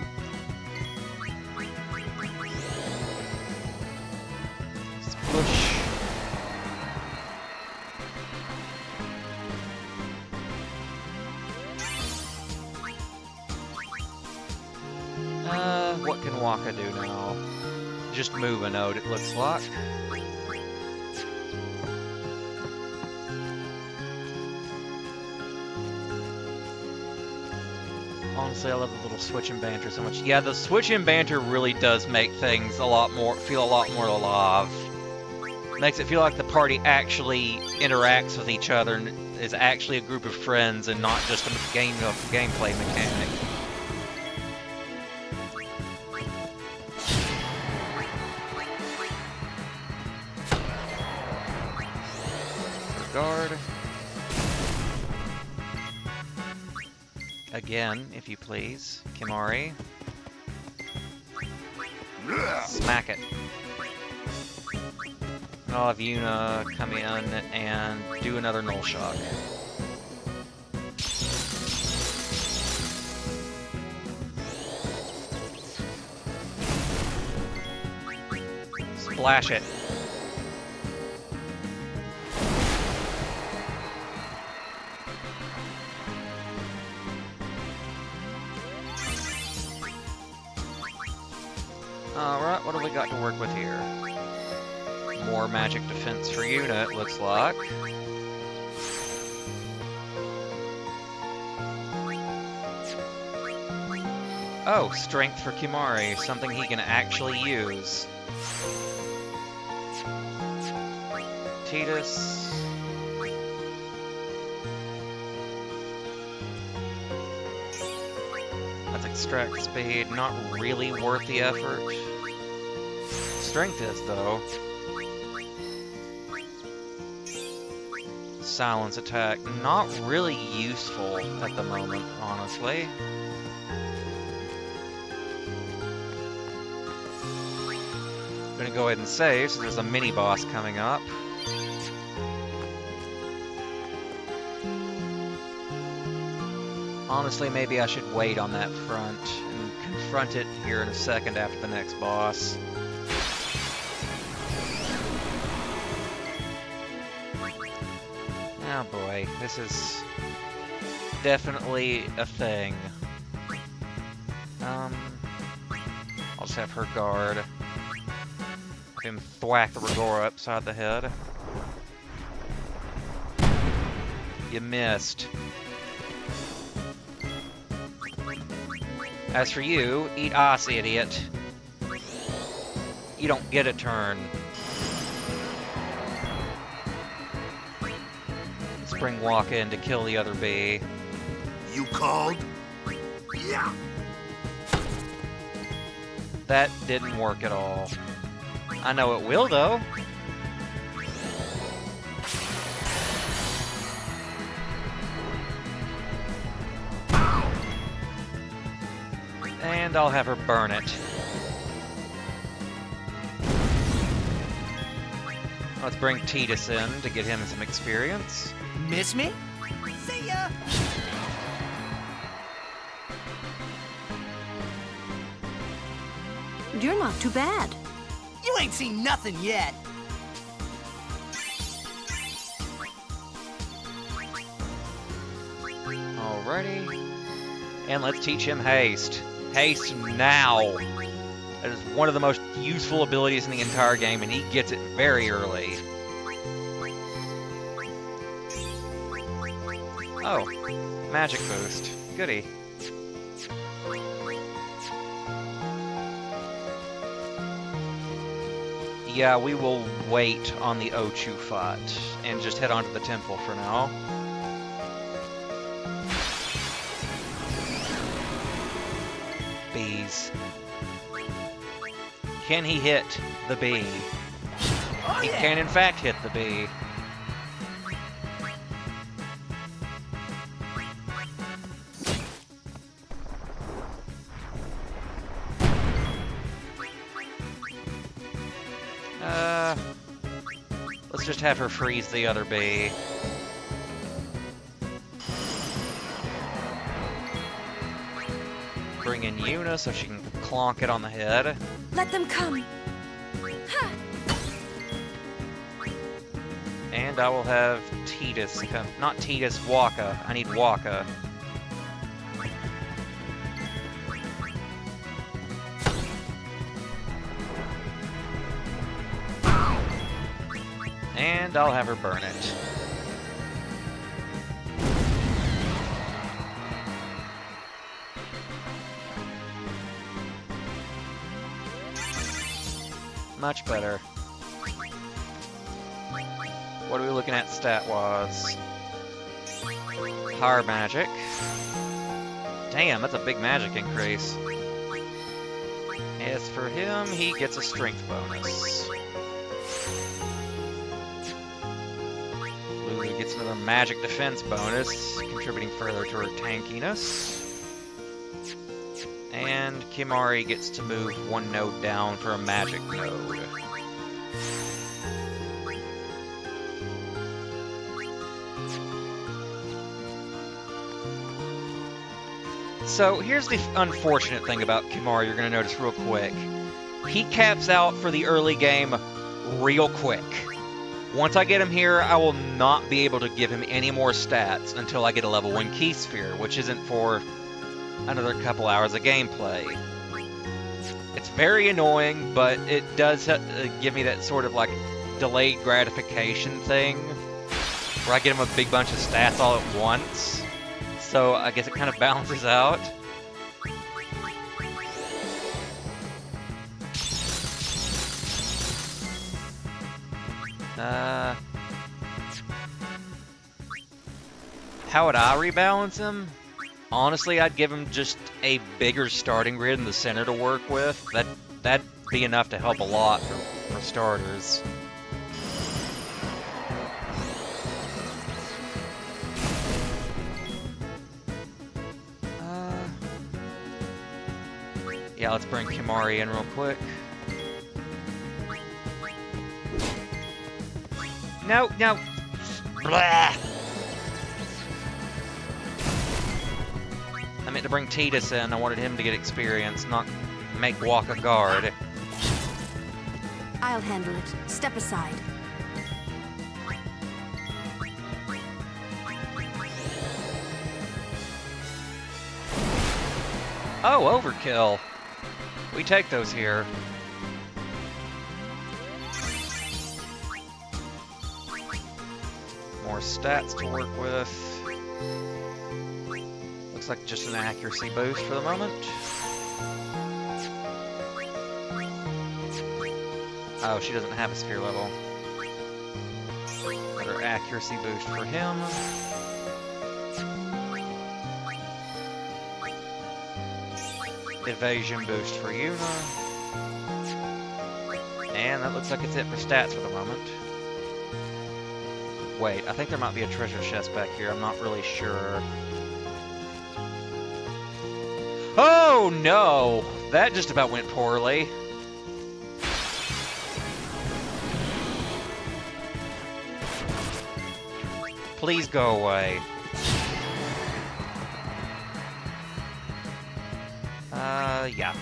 Let's push. What can Waka do now? Just move a node, it looks like. Honestly, I love the little switch and banter so much. Yeah, the switch and banter really does make things feel a lot more alive. Makes it feel like the party actually interacts with each other and is actually a group of friends and not just a gameplay mechanic. Guard. Again, if you please. Kimahri. Smack it. And I'll have Yuna come in and do another Null Shock. Splash it. Alright, what do we got to work with here? More magic defense for Yuna, it looks like. Oh, strength for Kimahri, something he can actually use. Tidus. That's extract speed, not really worth the effort. Strength is, though. Silence attack, not really useful at the moment, honestly. Gonna go ahead and save, so there's a mini-boss coming up. Honestly, maybe I should wait on that front and confront it here in a second after the next boss. Oh boy, this is definitely a thing. I'll just have her guard. Have him thwack the Ragora upside the head. You missed. As for you, eat ass, idiot. You don't get a turn. Let's bring Waka in to kill the other bee. You called? Yeah. That didn't work at all. I know it will, though. And I'll have her burn it. Let's bring Tidus in to get him some experience. Miss me? See ya! You're not too bad. You ain't seen nothing yet. Alrighty. And let's teach him haste. Haste now! That is one of the most useful abilities in the entire game, and he gets it very early. Oh, magic boost. Goody. Yeah, we will wait on the Ochu fight and just head on to the temple for now. Bees. Can he hit the bee? Oh, He yeah. can in fact hit the bee. Let's just have her freeze the other bee. Bring in Yuna so she can clonk it on the head. Let them come. Ha! And I will have Tidus come. Not Tidus, Waka. I need Waka. And I'll have her burn it. Much better. What are we looking at stat-wise? Power magic. Damn, that's a big magic increase. As for him, he gets a strength bonus. Lulu gets another magic defense bonus, contributing further to her tankiness. And Kimahri gets to move one node down for a magic node. So here's the unfortunate thing about Kimahri you're going to notice real quick. He caps out for the early game real quick. Once I get him here, I will not be able to give him any more stats until I get a level 1 Key Sphere, which isn't for another couple hours of gameplay. It's very annoying, but it does give me that sort of like delayed gratification thing, where I get him a big bunch of stats all at once. So I guess it kind of balances out. How would I rebalance him? Honestly, I'd give him just a bigger starting grid in the center to work with. That'd be enough to help a lot for starters. Yeah, let's bring Kimahri in real quick. No, no. Blah. I meant to bring Tidus in. I wanted him to get experience, not make Waka guard. I'll handle it. Step aside. Oh, overkill. We take those here. More stats to work with. Looks like just an accuracy boost for the moment. Oh, she doesn't have a sphere level. Another accuracy boost for him. Evasion boost for Yuna. And that looks like it's it for stats for the moment. Wait, I think there might be a treasure chest back here. I'm not really sure. Oh no! That just about went poorly. Please go away. Yeah.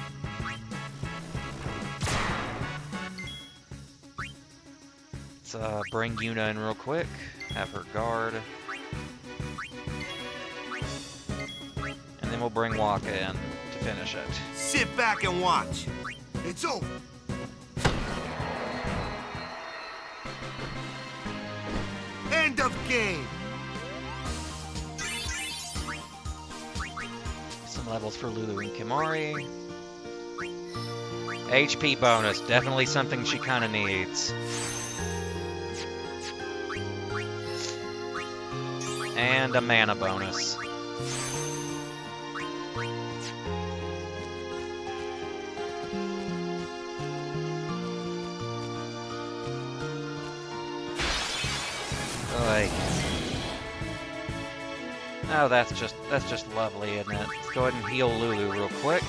Let's bring Yuna in real quick. Have her guard. And then we'll bring Waka in to finish it. Sit back and watch. It's over. End of game. Some levels for Lulu and Kimahri. HP bonus, definitely something she kind of needs. And a mana bonus. Oy. Oh, that's just lovely, isn't it? Let's go ahead and heal Lulu real quick.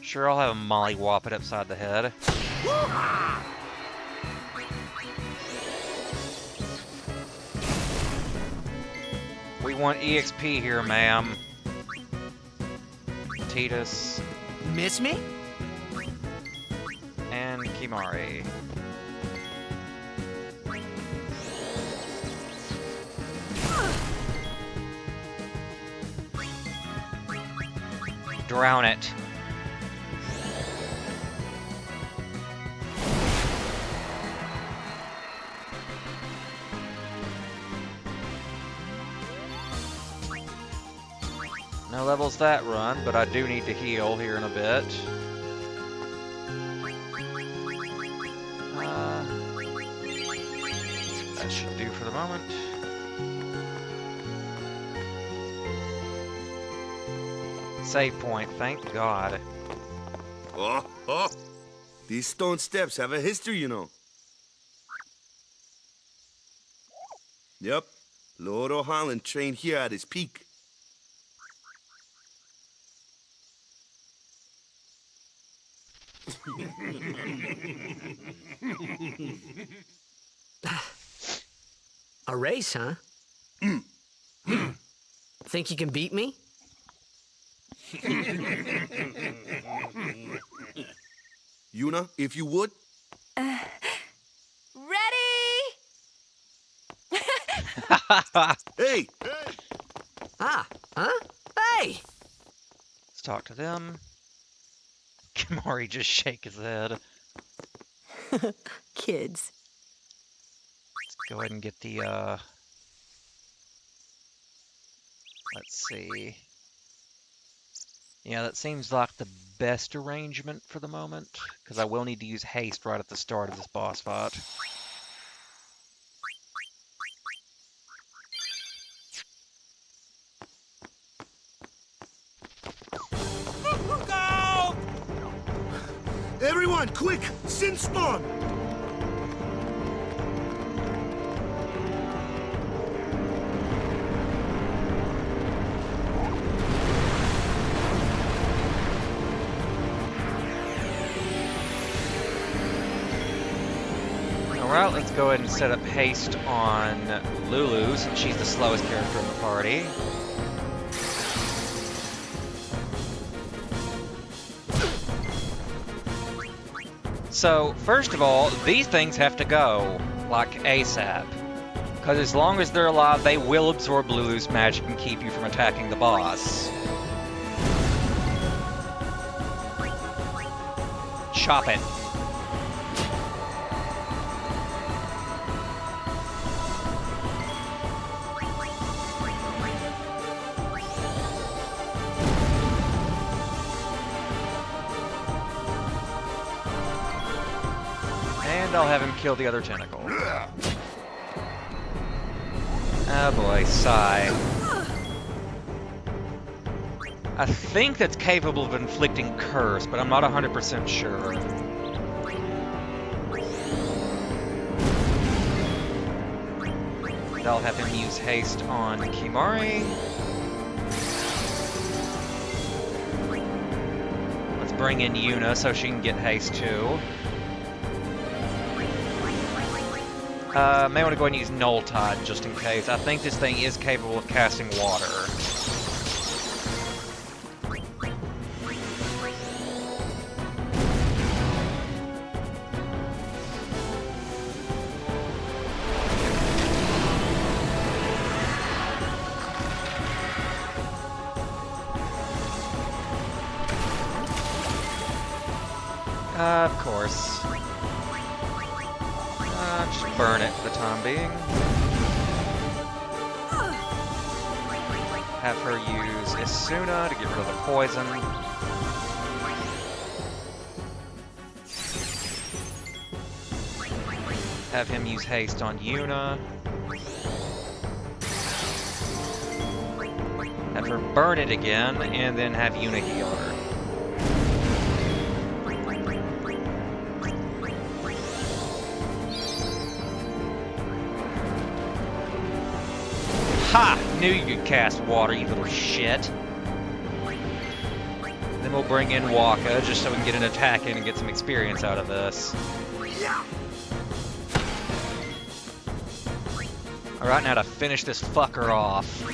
Sure, I'll have a mollywop it upside the head. We want EXP here, ma'am. Tidus. Miss me? And Kimahri. Drown it. No levels that run, but I do need to heal here in a bit. That should do for the moment. Save point, thank God. Oh. These stone steps have a history, you know. Yep. Lord O'Holland trained here at his peak. A race, huh? Think you can beat me? Yuna, if you would. Ready? Hey! Ah, huh? Hey! Let's talk to them. Kimahri just shake his head. Kids. Let's go ahead and get the, let's see. Yeah, that seems like the best arrangement for the moment, because I will need to use haste right at the start of this boss fight. Go! Everyone, quick! Sin spawn! Alright, let's go ahead and set up haste on Lulu, since she's the slowest character in the party. So, first of all, these things have to go, like ASAP. Because as long as they're alive, they will absorb Lulu's magic and keep you from attacking the boss. Chop it. And I'll have him kill the other tentacle. Oh boy, sigh. I think that's capable of inflicting curse, but I'm not 100% sure. And I'll have him use haste on Kimahri. Let's bring in Yuna so she can get haste too. May want to go ahead and use Null Tide just in case. I think this thing is capable of casting water. Of course. Just burn it for the time being. Have her use Isuna to get rid of the poison. Have him use haste on Yuna. Have her burn it again, and then have Yuna heal her. knew you could cast water, you little shit. Then we'll bring in Wakka, just so we can get an attack in and get some experience out of this. Alright, now to finish this fucker off.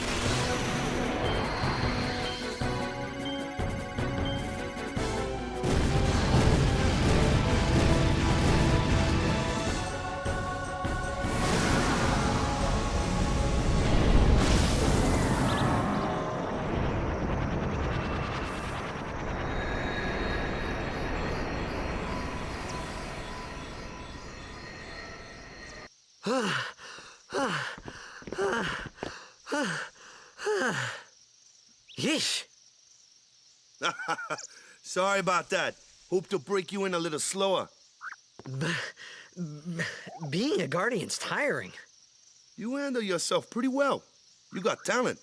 Yeesh. Sorry about that. Hope to break you in a little slower. Being a guardian's tiring. You handle yourself pretty well. You got talent.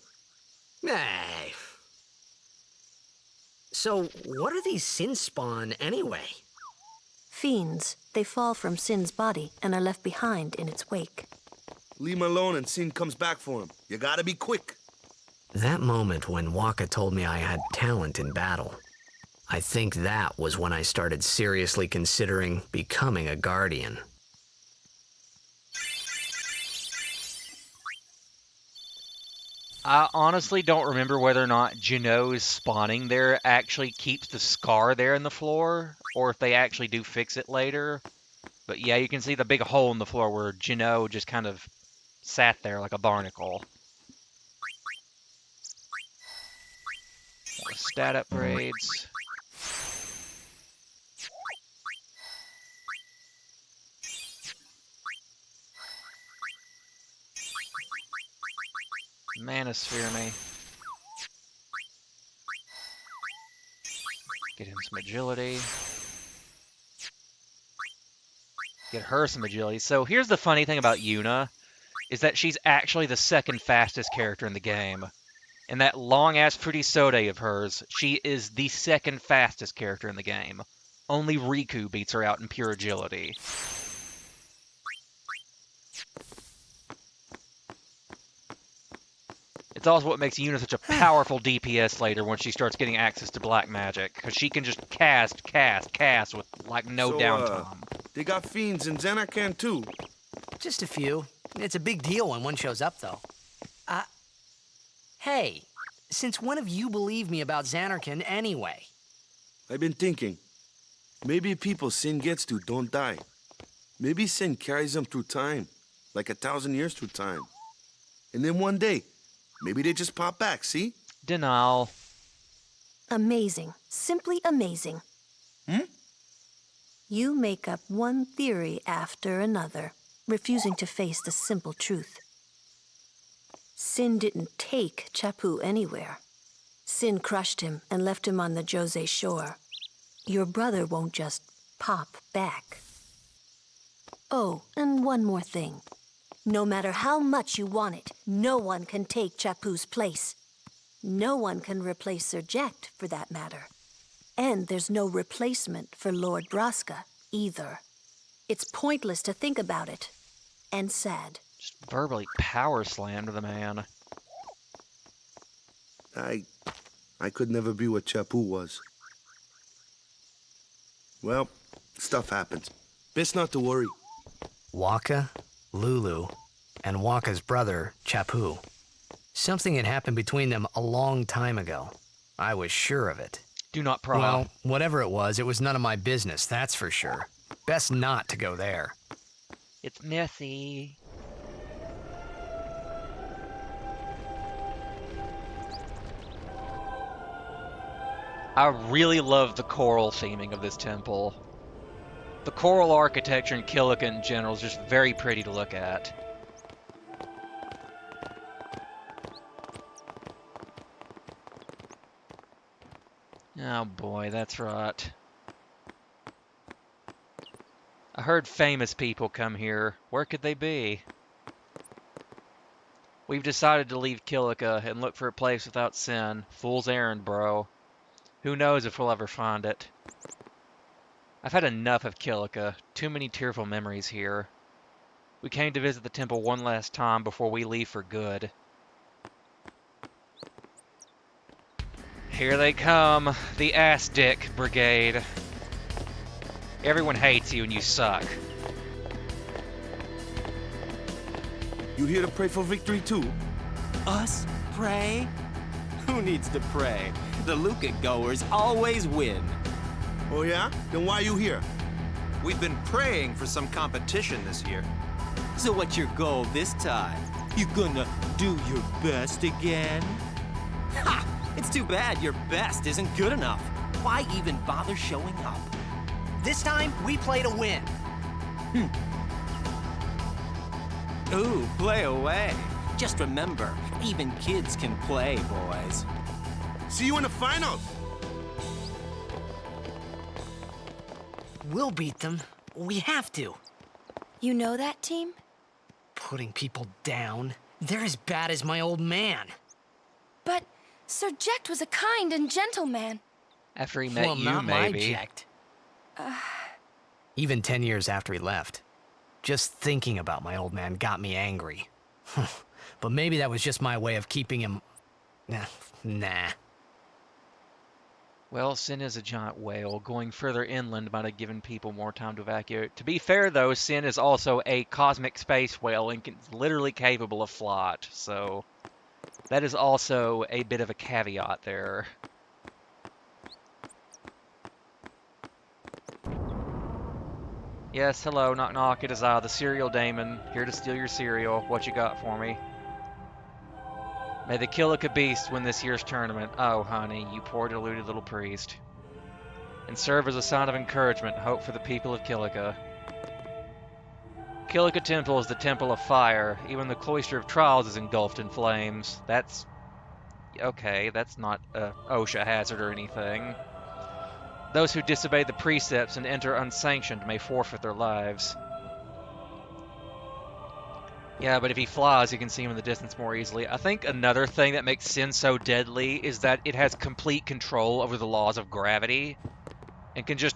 Hey. So, what are these sin spawn anyway? Fiends. They fall from Sin's body and are left behind in its wake. Leave him alone and Sin comes back for him. You gotta be quick. That moment when Wakka told me I had talent in battle, I think that was when I started seriously considering becoming a guardian. I honestly don't remember whether or not Geno's spawning there actually keeps the scar there in the floor, or if they actually do fix it later. But yeah, you can see the big hole in the floor where Geno just kind of sat there like a barnacle. Stat upgrades. Manosphere me. Get him some agility. Get her some agility. So here's the funny thing about Yuna, is that she's actually the second fastest character in the game. In that long-ass pretty Sode of hers, she is the second fastest character in the game. Only Riku beats her out in pure agility. It's also what makes Yuna such a powerful DPS later when she starts getting access to black magic, because she can just cast with, like, no downtime. They got fiends in Zanarkand too. Just a few. It's a big deal when one shows up, though. Hey, since when have you believed me about Zanarkand anyway? I've been thinking. Maybe people Sin gets to don't die. Maybe Sin carries them through time, like 1,000 years through time. And then one day, maybe they just pop back, see? Denial. Amazing. Simply amazing. You make up one theory after another, refusing to face the simple truth. Sin didn't take Chappu anywhere. Sin crushed him and left him on the Jose shore. Your brother won't just pop back. Oh, and one more thing. No matter how much you want it, no one can take Chappu's place. No one can replace Sir Jecht, for that matter. And there's no replacement for Lord Braska, either. It's pointless to think about it. And sad. Just verbally power slammed the man. I could never be what Chappu was. Well, stuff happens. Best not to worry. Wakka, Lulu, and Wakka's brother, Chappu. Something had happened between them a long time ago. I was sure of it. Do not pry. Well, whatever it was none of my business, that's for sure. Best not to go there. It's messy. I really love the coral theming of this temple. The coral architecture in Kilika in general is just very pretty to look at. Oh boy, that's right. I heard famous people come here. Where could they be? We've decided to leave Kilika and look for a place without sin. Fool's errand, bro. Who knows if we'll ever find it. I've had enough of Kilika. Too many tearful memories here. We came to visit the temple one last time before we leave for good. Here they come, the Ass Dick Brigade. Everyone hates you and you suck. You here to pray for victory too? Us? Pray? Who needs to pray? The Luca goers always win. Oh yeah? Then why you here? We've been praying for some competition this year. So what's your goal this time? You gonna do your best again? Ha! It's too bad your best isn't good enough. Why even bother showing up? This time, we play to win. Ooh, play away. Just remember, even kids can play, boys. See you in the finals! We'll beat them. We have to. You know that team? Putting people down. They're as bad as my old man. But Sir Jecht was a kind and gentle man. After he met Well, you, not my maybe. Jecht. Even 10 years after he left. Just thinking about my old man got me angry. But maybe that was just my way of keeping him... Nah. Well, Sin is a giant whale. Going further inland might have given people more time to evacuate. To be fair, though, Sin is also a cosmic space whale and is literally capable of flight. So that is also a bit of a caveat there. Yes, hello, knock knock, it is I, the cereal daemon, here to steal your cereal. What you got for me? May the Kilika Beast win this year's tournament. Oh, honey, you poor deluded little priest. And serve as a sign of encouragement and hope for the people of Kilika. Kilika Temple is the temple of fire. Even the Cloister of Trials is engulfed in flames. That's... okay, that's not a OSHA hazard or anything. Those who disobey the precepts and enter unsanctioned may forfeit their lives. Yeah, but if he flies, you can see him in the distance more easily. I think another thing that makes Sin so deadly is that it has complete control over the laws of gravity and can just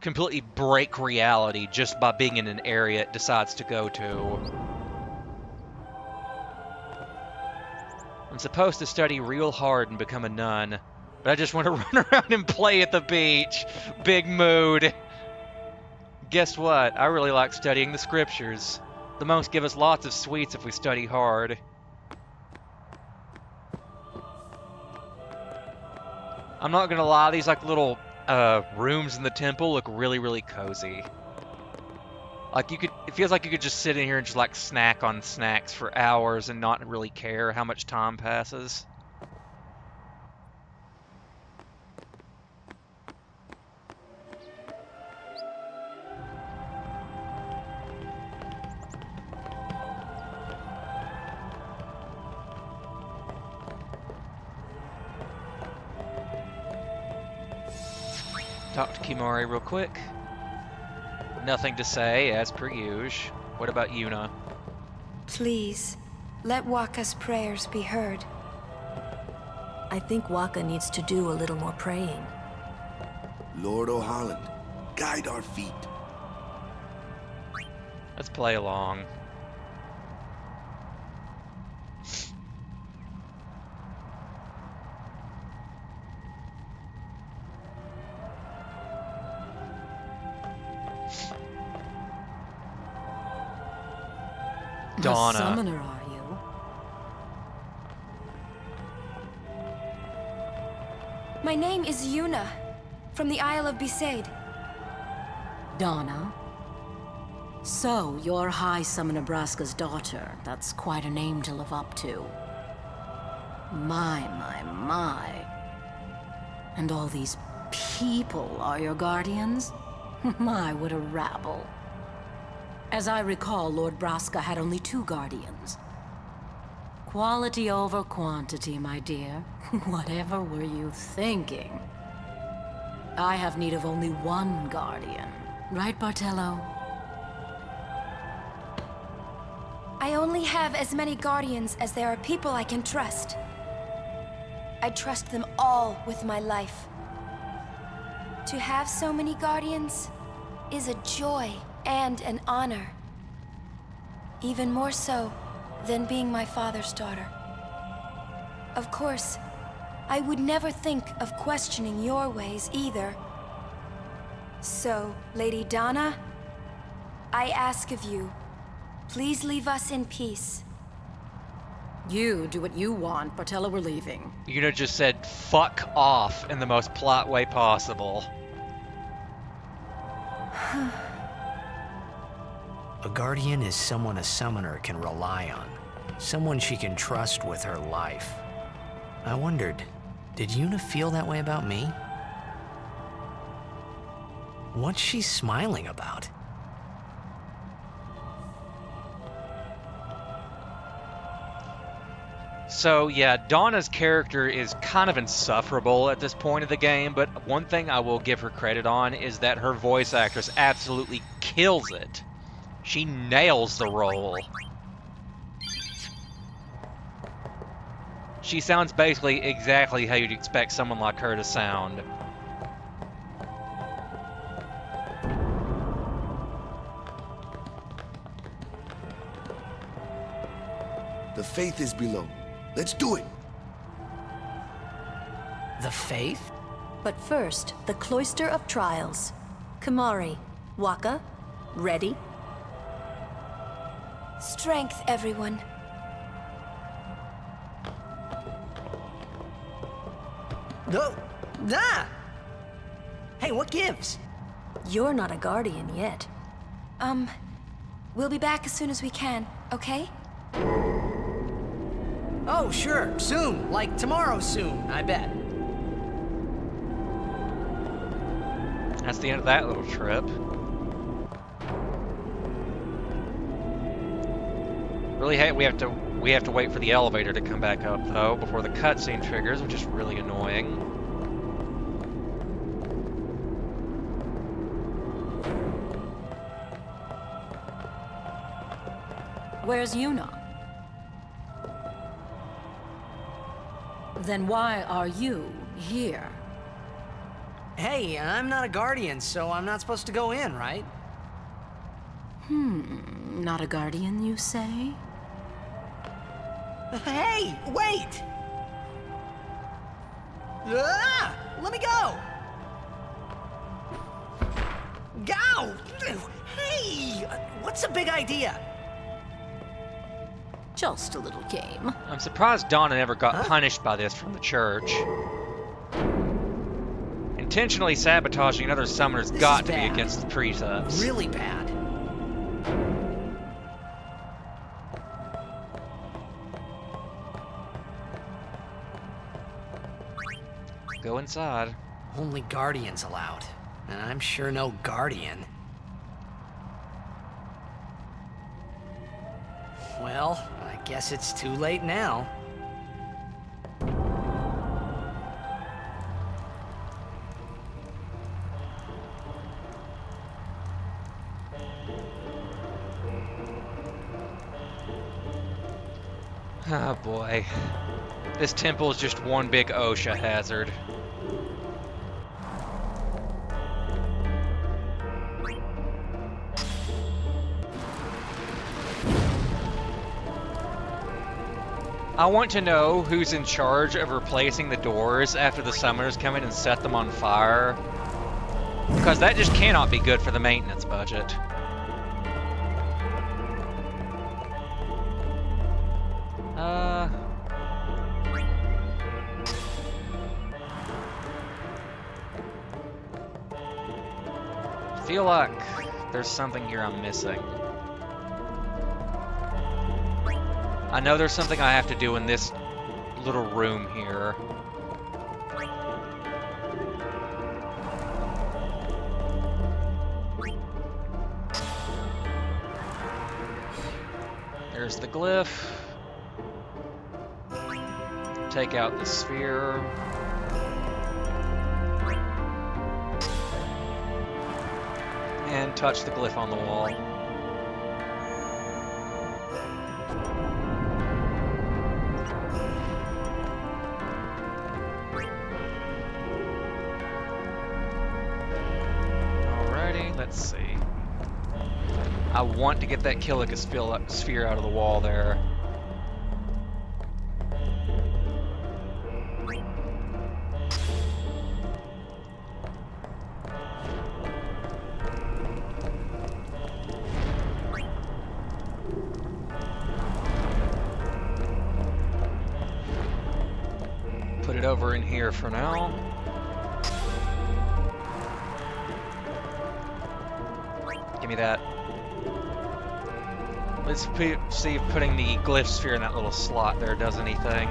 completely break reality just by being in an area it decides to go to. I'm supposed to study real hard and become a nun, but I just want to run around and play at the beach. Big mood. Guess what? I really like studying the scriptures. The monks give us lots of sweets if we study hard. I'm not gonna lie, these like little rooms in the temple look really, really cozy. Like it feels like you could just sit in here and just like snack on snacks for hours and not really care how much time passes. Talk to Kimahri real quick. Nothing to say, as per usual. What about Yuna? Please, let Wakka's prayers be heard. I think Wakka needs to do a little more praying. Lord O'Holland, guide our feet. Let's play along. Donna. A summoner, are you? My name is Yuna, from the Isle of Besaid. Donna? So, you're High Summoner Braska's daughter. That's quite a name to live up to. My. And all these people are your guardians? My, what a rabble. As I recall, Lord Braska had only 2 guardians. Quality over quantity, my dear. Whatever were you thinking? I have need of only 1 guardian. Right, Bartello? I only have as many guardians as there are people I can trust. I trust them all with my life. To have so many guardians is a joy and an honor. Even more so than being my father's daughter. Of course, I would never think of questioning your ways either. So, Lady Donna, I ask of you, please leave us in peace. You do what you want, Portella, we're leaving. Yuna just said, fuck off, in the most polite way possible. A guardian is someone a summoner can rely on. Someone she can trust with her life. I wondered, did Yuna feel that way about me? What's she smiling about? So yeah, Donna's character is kind of insufferable at this point of the game, but one thing I will give her credit on is that her voice actress absolutely kills it. She nails the role. She sounds basically exactly how you'd expect someone like her to sound. The faith is below. Let's do it! The faith? But first, the Cloister of Trials. Kamari, Wakka, ready? Strength, everyone. No! Ah! Hey, what gives? You're not a guardian yet. We'll be back as soon as we can, okay? Oh, sure, soon. Like tomorrow soon, I bet. That's the end of that little trip. Really, we have to wait for the elevator to come back up though before the cutscene triggers, which is really annoying. Where's Yuna? Then why are you here? Hey, I'm not a guardian, so I'm not supposed to go in, right? Not a guardian, you say? Hey, wait! Ah, let me go! Go! Hey! What's the big idea? Just a little game. I'm surprised Donna never got punished by this from the church. Intentionally sabotaging another summoner's got to be against the precepts. Really bad. Go inside. Only guardians allowed. And I'm sure no guardian. Well, I guess it's too late now. Oh boy. This temple is just one big OSHA hazard. I want to know who's in charge of replacing the doors after the summoners come in and set them on fire. Because that just cannot be good for the maintenance budget. I feel like there's something here I'm missing. I know there's something I have to do in this little room here. There's the glyph. Take out the sphere. And touch the glyph on the wall. Alrighty, let's see. I want to get that Kilika sphere out of the wall there. over in here for now. Give me that. Let's see if putting the glyph sphere in that little slot there does anything.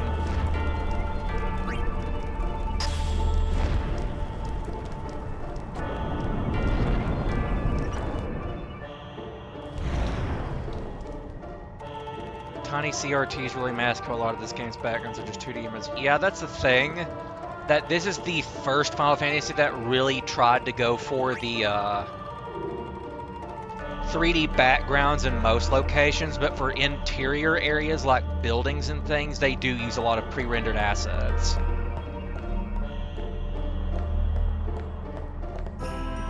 Tiny CRTs really mask how a lot of this game's backgrounds are just 2D images. Yeah, that's the thing. That this is the first Final Fantasy that really tried to go for the 3D backgrounds in most locations, but for interior areas like buildings and things, they do use a lot of pre-rendered assets.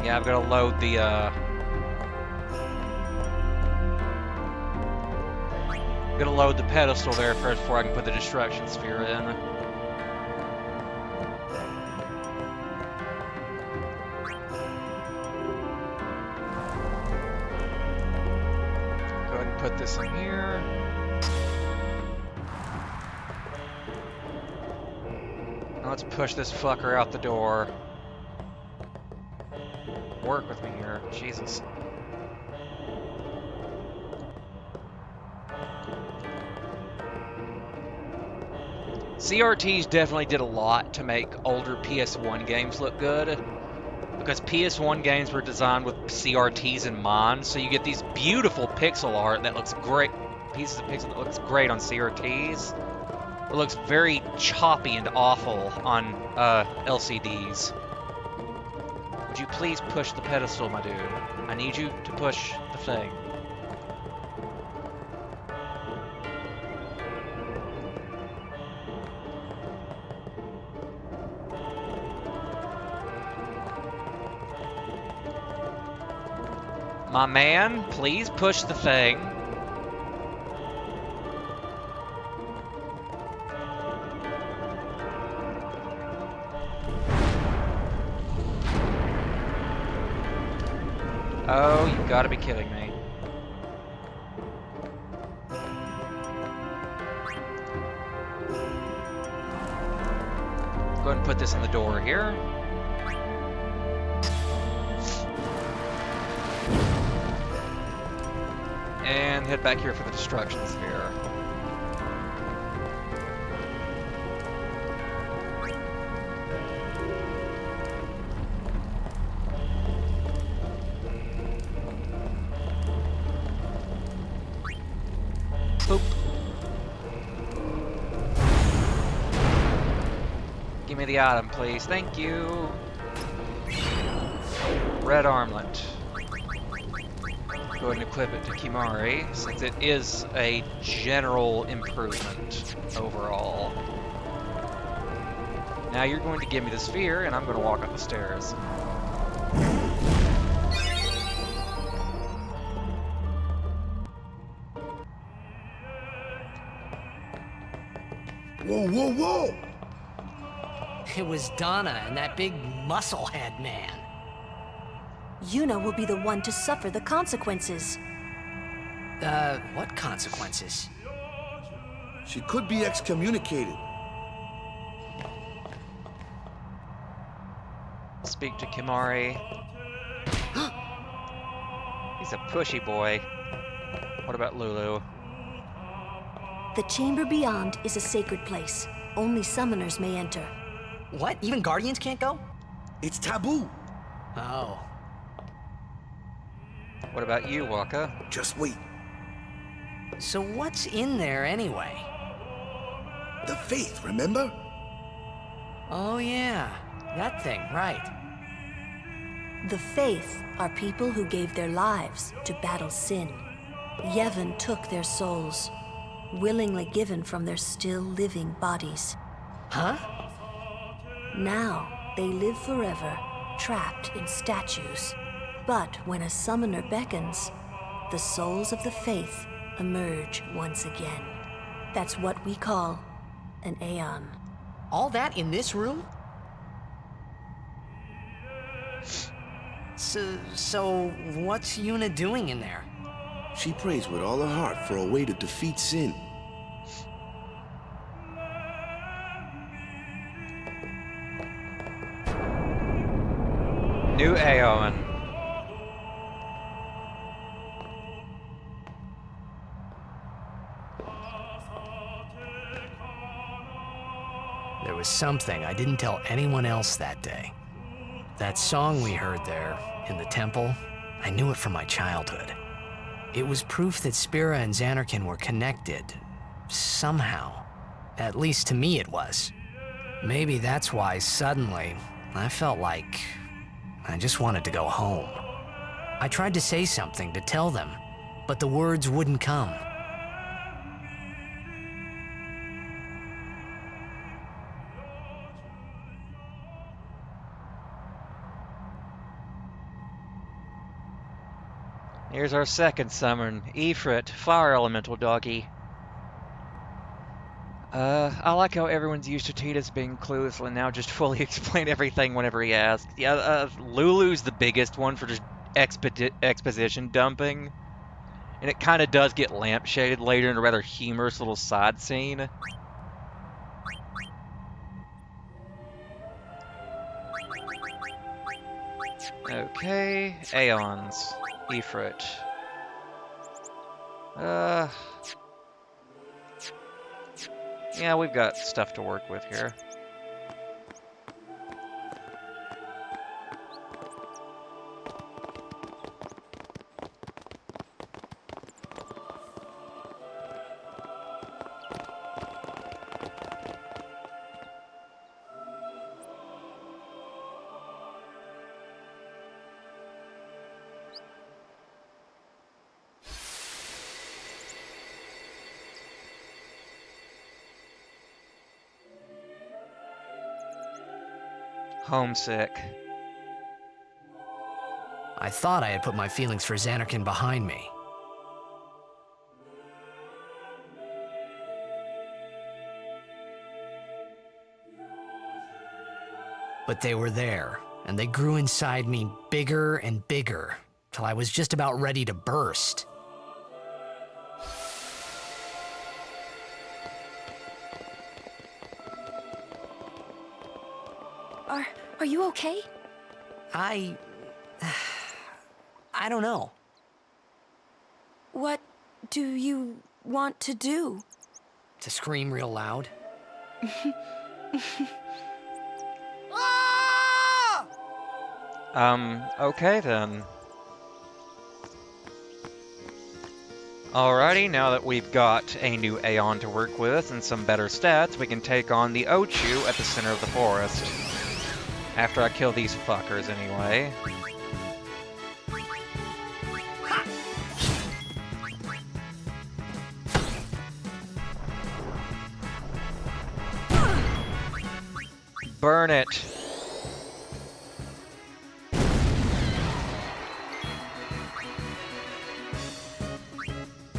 Yeah, I've got to load the gonna load the pedestal there first before I can put the destruction sphere in. Go ahead and put this in here. Now let's push this fucker out the door. Work with me here, Jesus. CRTs definitely did a lot to make older PS1 games look good, because PS1 games were designed with CRTs in mind, so you get these beautiful pixel art that looks great, pieces of pixel that looks great on CRTs. It looks very choppy and awful on LCDs. Would you please push the pedestal, my dude? I need you to push the thing. My man, please push the thing. Oh, you gotta be kidding me. Go ahead and put this in the door here. And head back here for the destruction sphere. Boop. Give me the item, please. Thank you. Red armlet. Go ahead and equip it to Kimahri, since it is a general improvement overall. Now you're going to give me the sphere, and I'm going to walk up the stairs. Whoa, whoa, whoa! It was Donna and that big musclehead man. Yuna will be the one to suffer the consequences. What consequences? She could be excommunicated. Speak to Kimahri. He's a pushy boy. What about Lulu? The chamber beyond is a sacred place. Only summoners may enter. What? Even Guardians can't go? It's taboo. Oh. What about you, Wakka? Just wait. So what's in there anyway? The faith, remember? Oh yeah, that thing, right. The faith are people who gave their lives to battle sin. Yevon took their souls, willingly given from their still living bodies. Huh? Now they live forever, trapped in statues. But when a summoner beckons, the souls of the faith emerge once again. That's what we call an Aeon. All that in this room? So what's Yuna doing in there? She prays with all her heart for a way to defeat sin. New Aeon. There was something I didn't tell anyone else that day. That song we heard there, in the temple, I knew it from my childhood. It was proof that Spira and Zanarkand were connected, somehow. At least to me it was. Maybe that's why suddenly, I felt like I just wanted to go home. I tried to say something to tell them, but the words wouldn't come. Here's our second summon, Ifrit, Fire Elemental Doggy. I like how everyone's used to Tidus being clueless and now just fully explain everything whenever he asks. Yeah, Lulu's the biggest one for just exposition dumping. And it kind of does get lampshaded later in a rather humorous little side scene. Okay, Aeons. Ifrit. Yeah, we've got stuff to work with here. Homesick. I thought I had put my feelings for Zanarkand behind me. But they were there, and they grew inside me bigger and bigger, till I was just about ready to burst. Are you okay? I don't know. What do you want to do? To scream real loud. Okay then. Alrighty, now that we've got a new Aeon to work with and some better stats, we can take on the Ochu at the center of the forest. After I kill these fuckers, anyway. Burn it!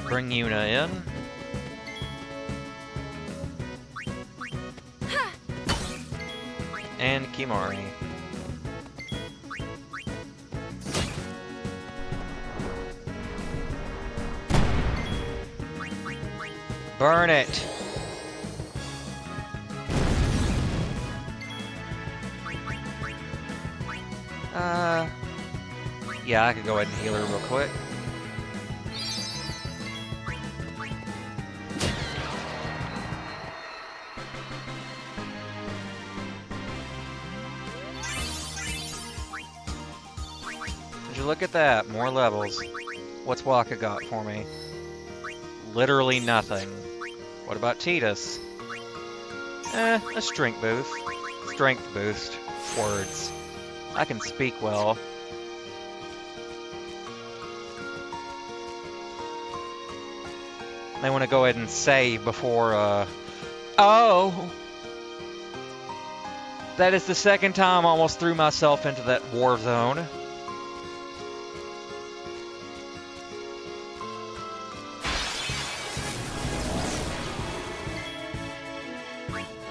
Bring Yuna in. And Kimahri. Burn it! Yeah, I could go ahead and heal her real quick. Would you look at that? More levels. What's Wakka got for me? Literally nothing. What about Tidus? A strength boost. Strength boost. Words. I can speak well. May want to go ahead and save before, Oh! That is the second time I almost threw myself into that war zone.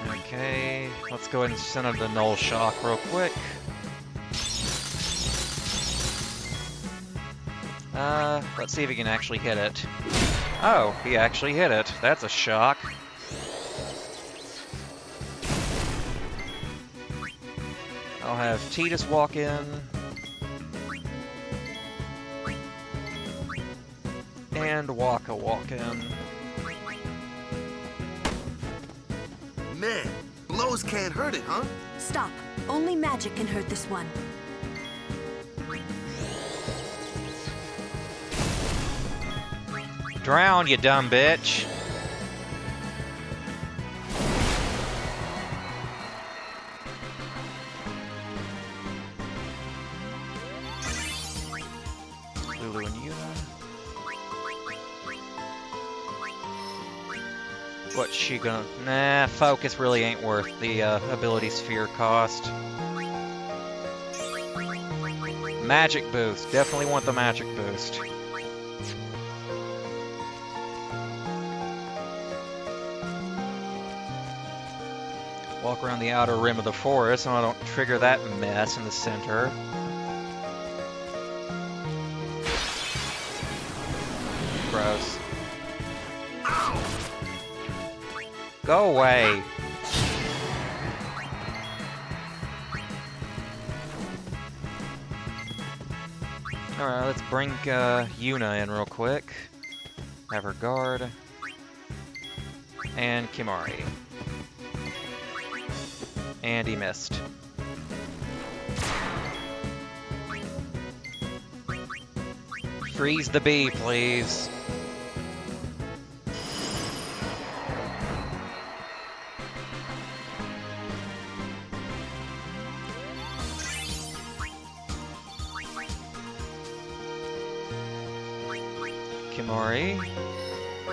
Okay, let's go ahead and send him to Null Shock real quick. Let's see if he can actually hit it. Oh, he actually hit it. That's a shock. I'll have Tidus walk in. And Waka walk in. Man, blows can't hurt it, huh? Stop. Only magic can hurt this one. Drown, you dumb bitch. Lulu and Yuna. What's she gonna... Nah, focus really ain't worth the ability sphere cost. Magic boost. Definitely want the magic boost. Walk around the outer rim of the forest so I don't trigger that mess in the center. Gross. Go away. Alright, let's bring Yuna in real quick. Have her guard. And Kimahri. And he missed. Freeze the bee, please. Kimahri.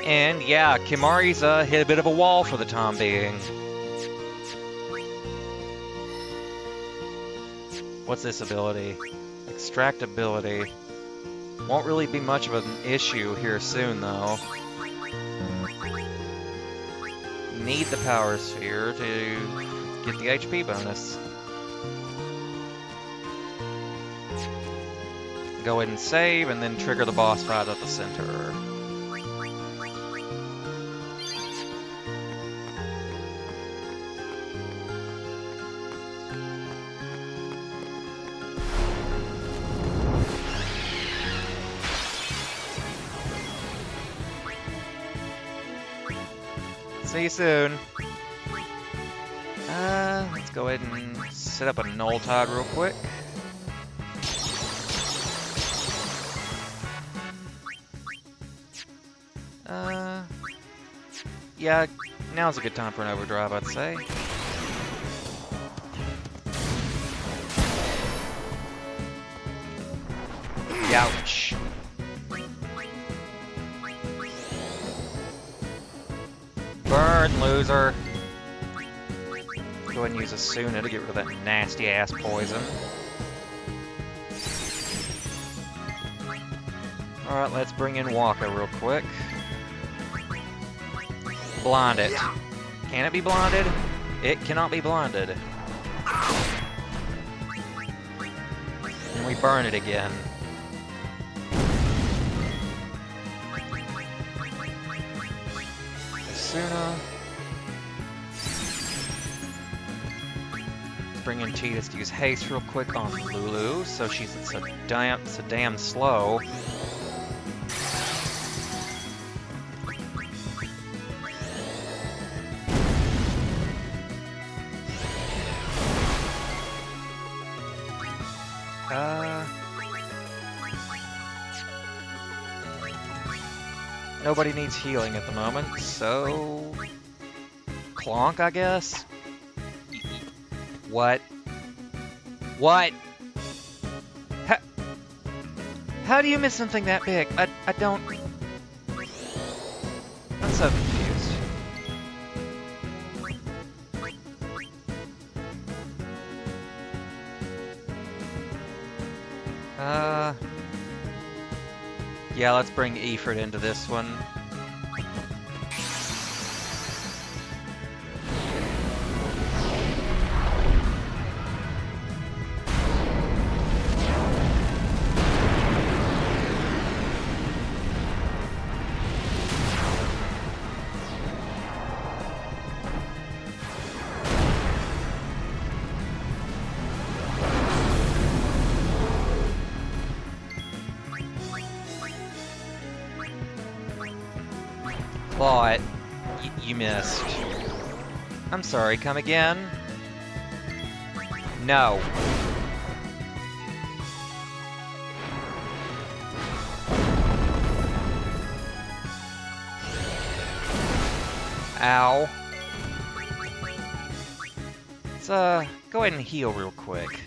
And yeah, Kimahri's hit a bit of a wall for the time being. What's this ability? Extract ability. Won't really be much of an issue here soon, though. Need the power sphere to get the HP bonus. Go ahead and save, and then trigger the boss fight at the center. See you soon. Let's go ahead and set up a Null Tide real quick. Yeah, now's a good time for an overdrive, I'd say. Ouch. Burn, loser. Go ahead and use Asuna to get rid of that nasty ass poison. Alright, let's bring in Waka real quick. Blind it. Can it be blinded? It cannot be blinded. And we burn it again. Asuna. Bring in Tidus to use haste real quick on Lulu, so she's so damn slow. Nobody needs healing at the moment, so... Clonk, I guess? What? What? How do you miss something that big? I don't... I'm so confused. Yeah, let's bring Ifrit into this one. But you missed. I'm sorry, come again? No. Ow. Let's go ahead and heal real quick.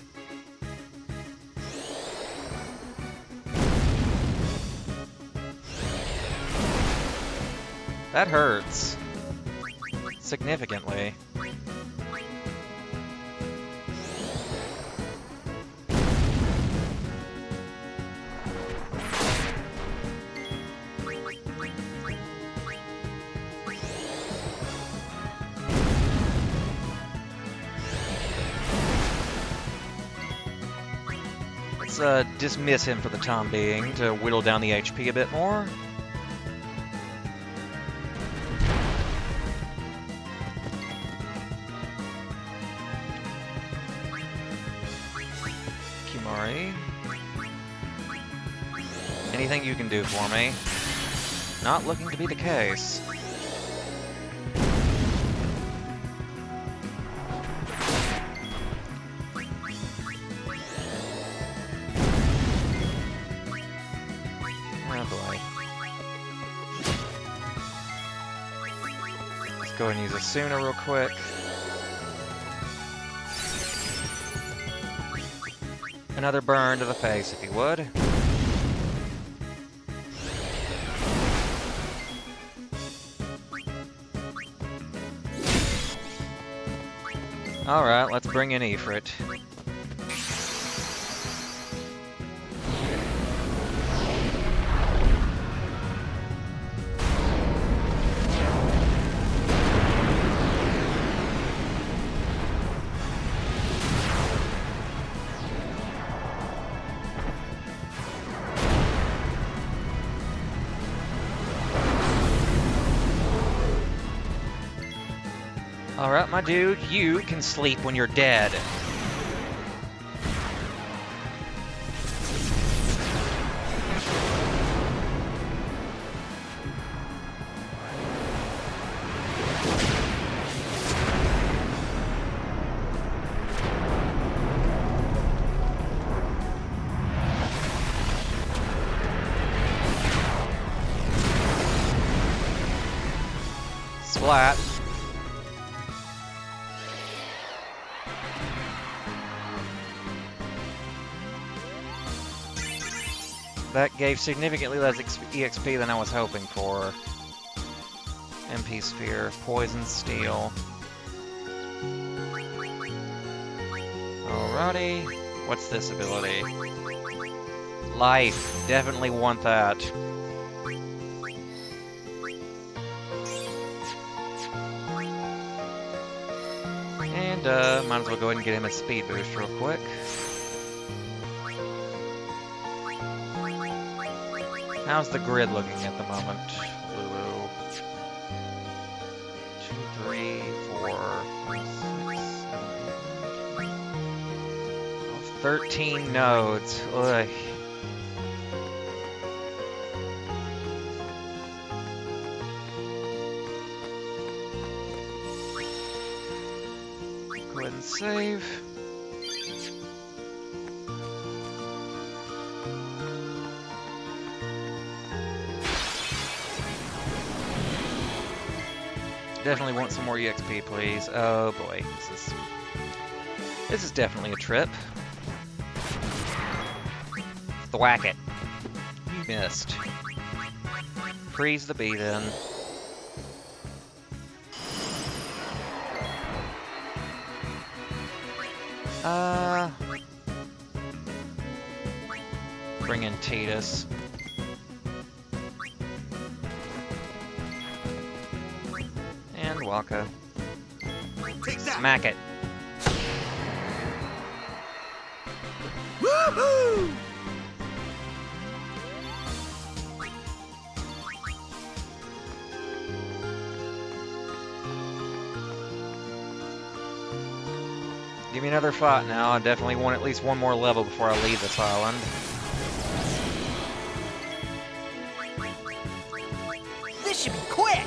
That hurts. Significantly. Let's dismiss him for the time being to whittle down the HP a bit more. Kimahri. Anything you can do for me? Not looking to be the case. Go ahead and use Asuna real quick. Another burn to the face, if you would. Alright, let's bring in Ifrit. Alright, my dude, you can sleep when you're dead. Splat. That gave significantly less EXP than I was hoping for. MP Sphere, Poison Steel. Alrighty. What's this ability? Life. Definitely want that. And, might as well go ahead and get him a speed boost real quick. How's the grid looking at the moment, Lulu? 2, 3, 4, 5, 6, 7, 8, 13 nodes. Ugh. Go ahead and save. Definitely want some more EXP, please. Oh boy, this is definitely a trip. Thwack it. You missed. Freeze the bee then. Bring in Tidus. Wakka. Smack it. Woohoo! Give me another fight now. I definitely want at least one more level before I leave this island. This should be quick!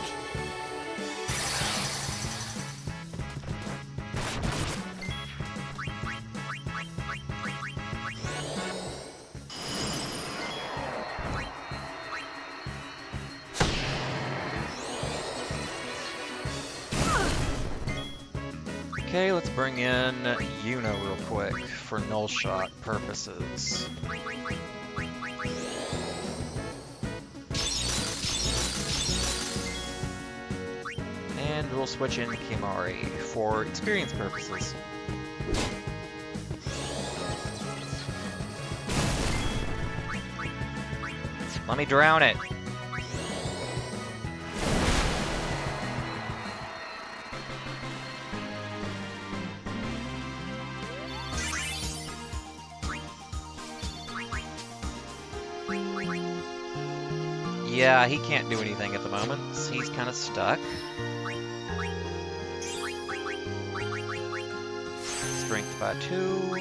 Okay, let's bring in Yuna real quick for null shot purposes. And we'll switch in Kimahri for experience purposes. Let me drown it. Yeah, he can't do anything at the moment. He's kind of stuck. Strength by 2.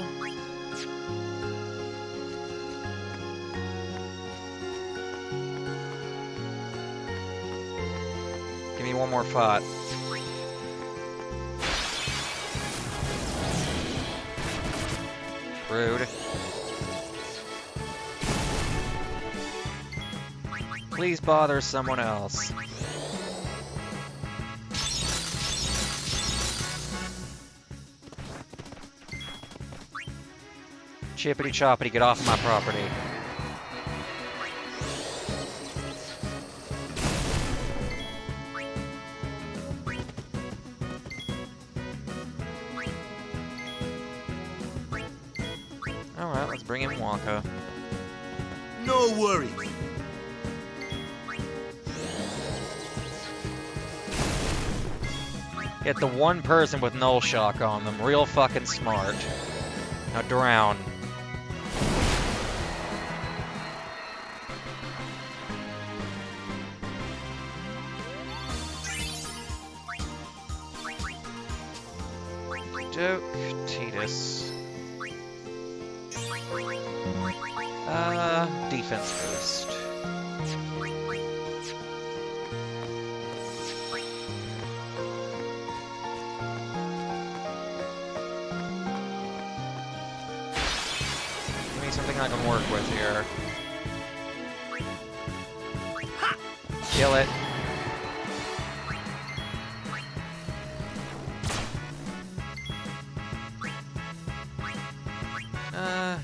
Give me one more fight. Rude. Please bother someone else. Chippity choppity, get off my property. Alright, let's bring in Wonka. No worries. Get the one person with null shock on them. Real fucking smart. Now drown. Doke, Tidus. Defense first. Give me something I can work with here. Kill it.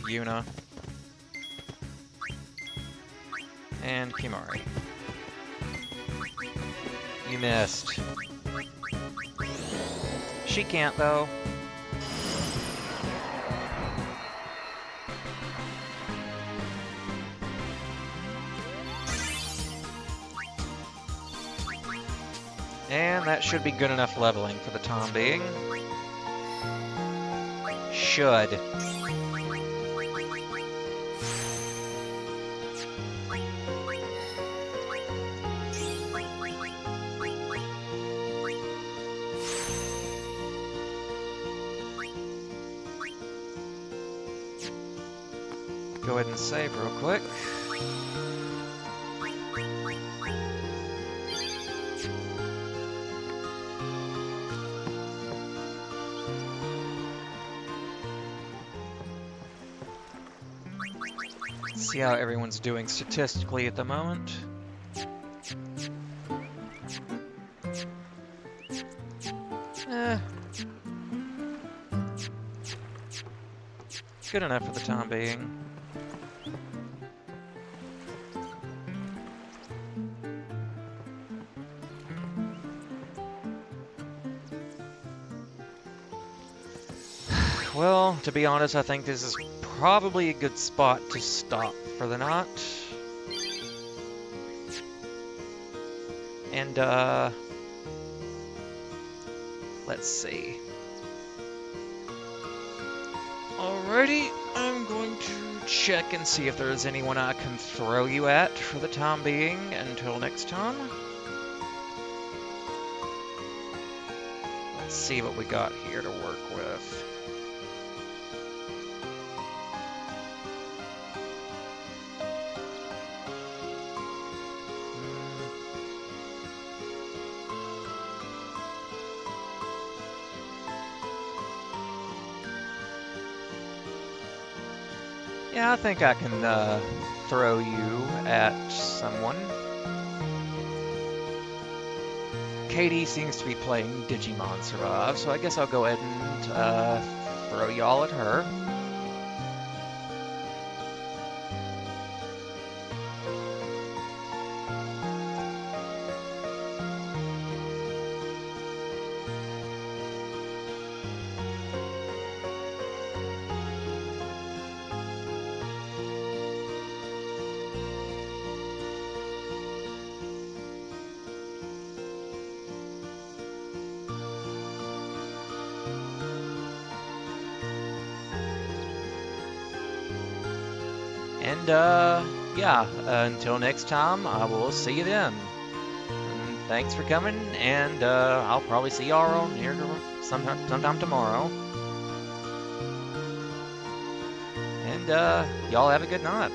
Yuna. And Kimahri. You missed. She can't, though. And that should be good enough leveling for the time being. Should. Go ahead and save real quick. See how everyone's doing statistically at the moment. Good enough for the time being. Well, to be honest, I think this is probably a good spot to stop for the night. And, let's see. Alrighty, I'm going to check and see if there's anyone I can throw you at for the time being until next time. Let's see what we got here to work with. Yeah, I think I can throw you at someone. Katie seems to be playing Digimon Survive, so I guess I'll go ahead and throw y'all at her. And, yeah, until next time, I will see you then. And thanks for coming, and I'll probably see y'all on here sometime tomorrow. And, y'all have a good night.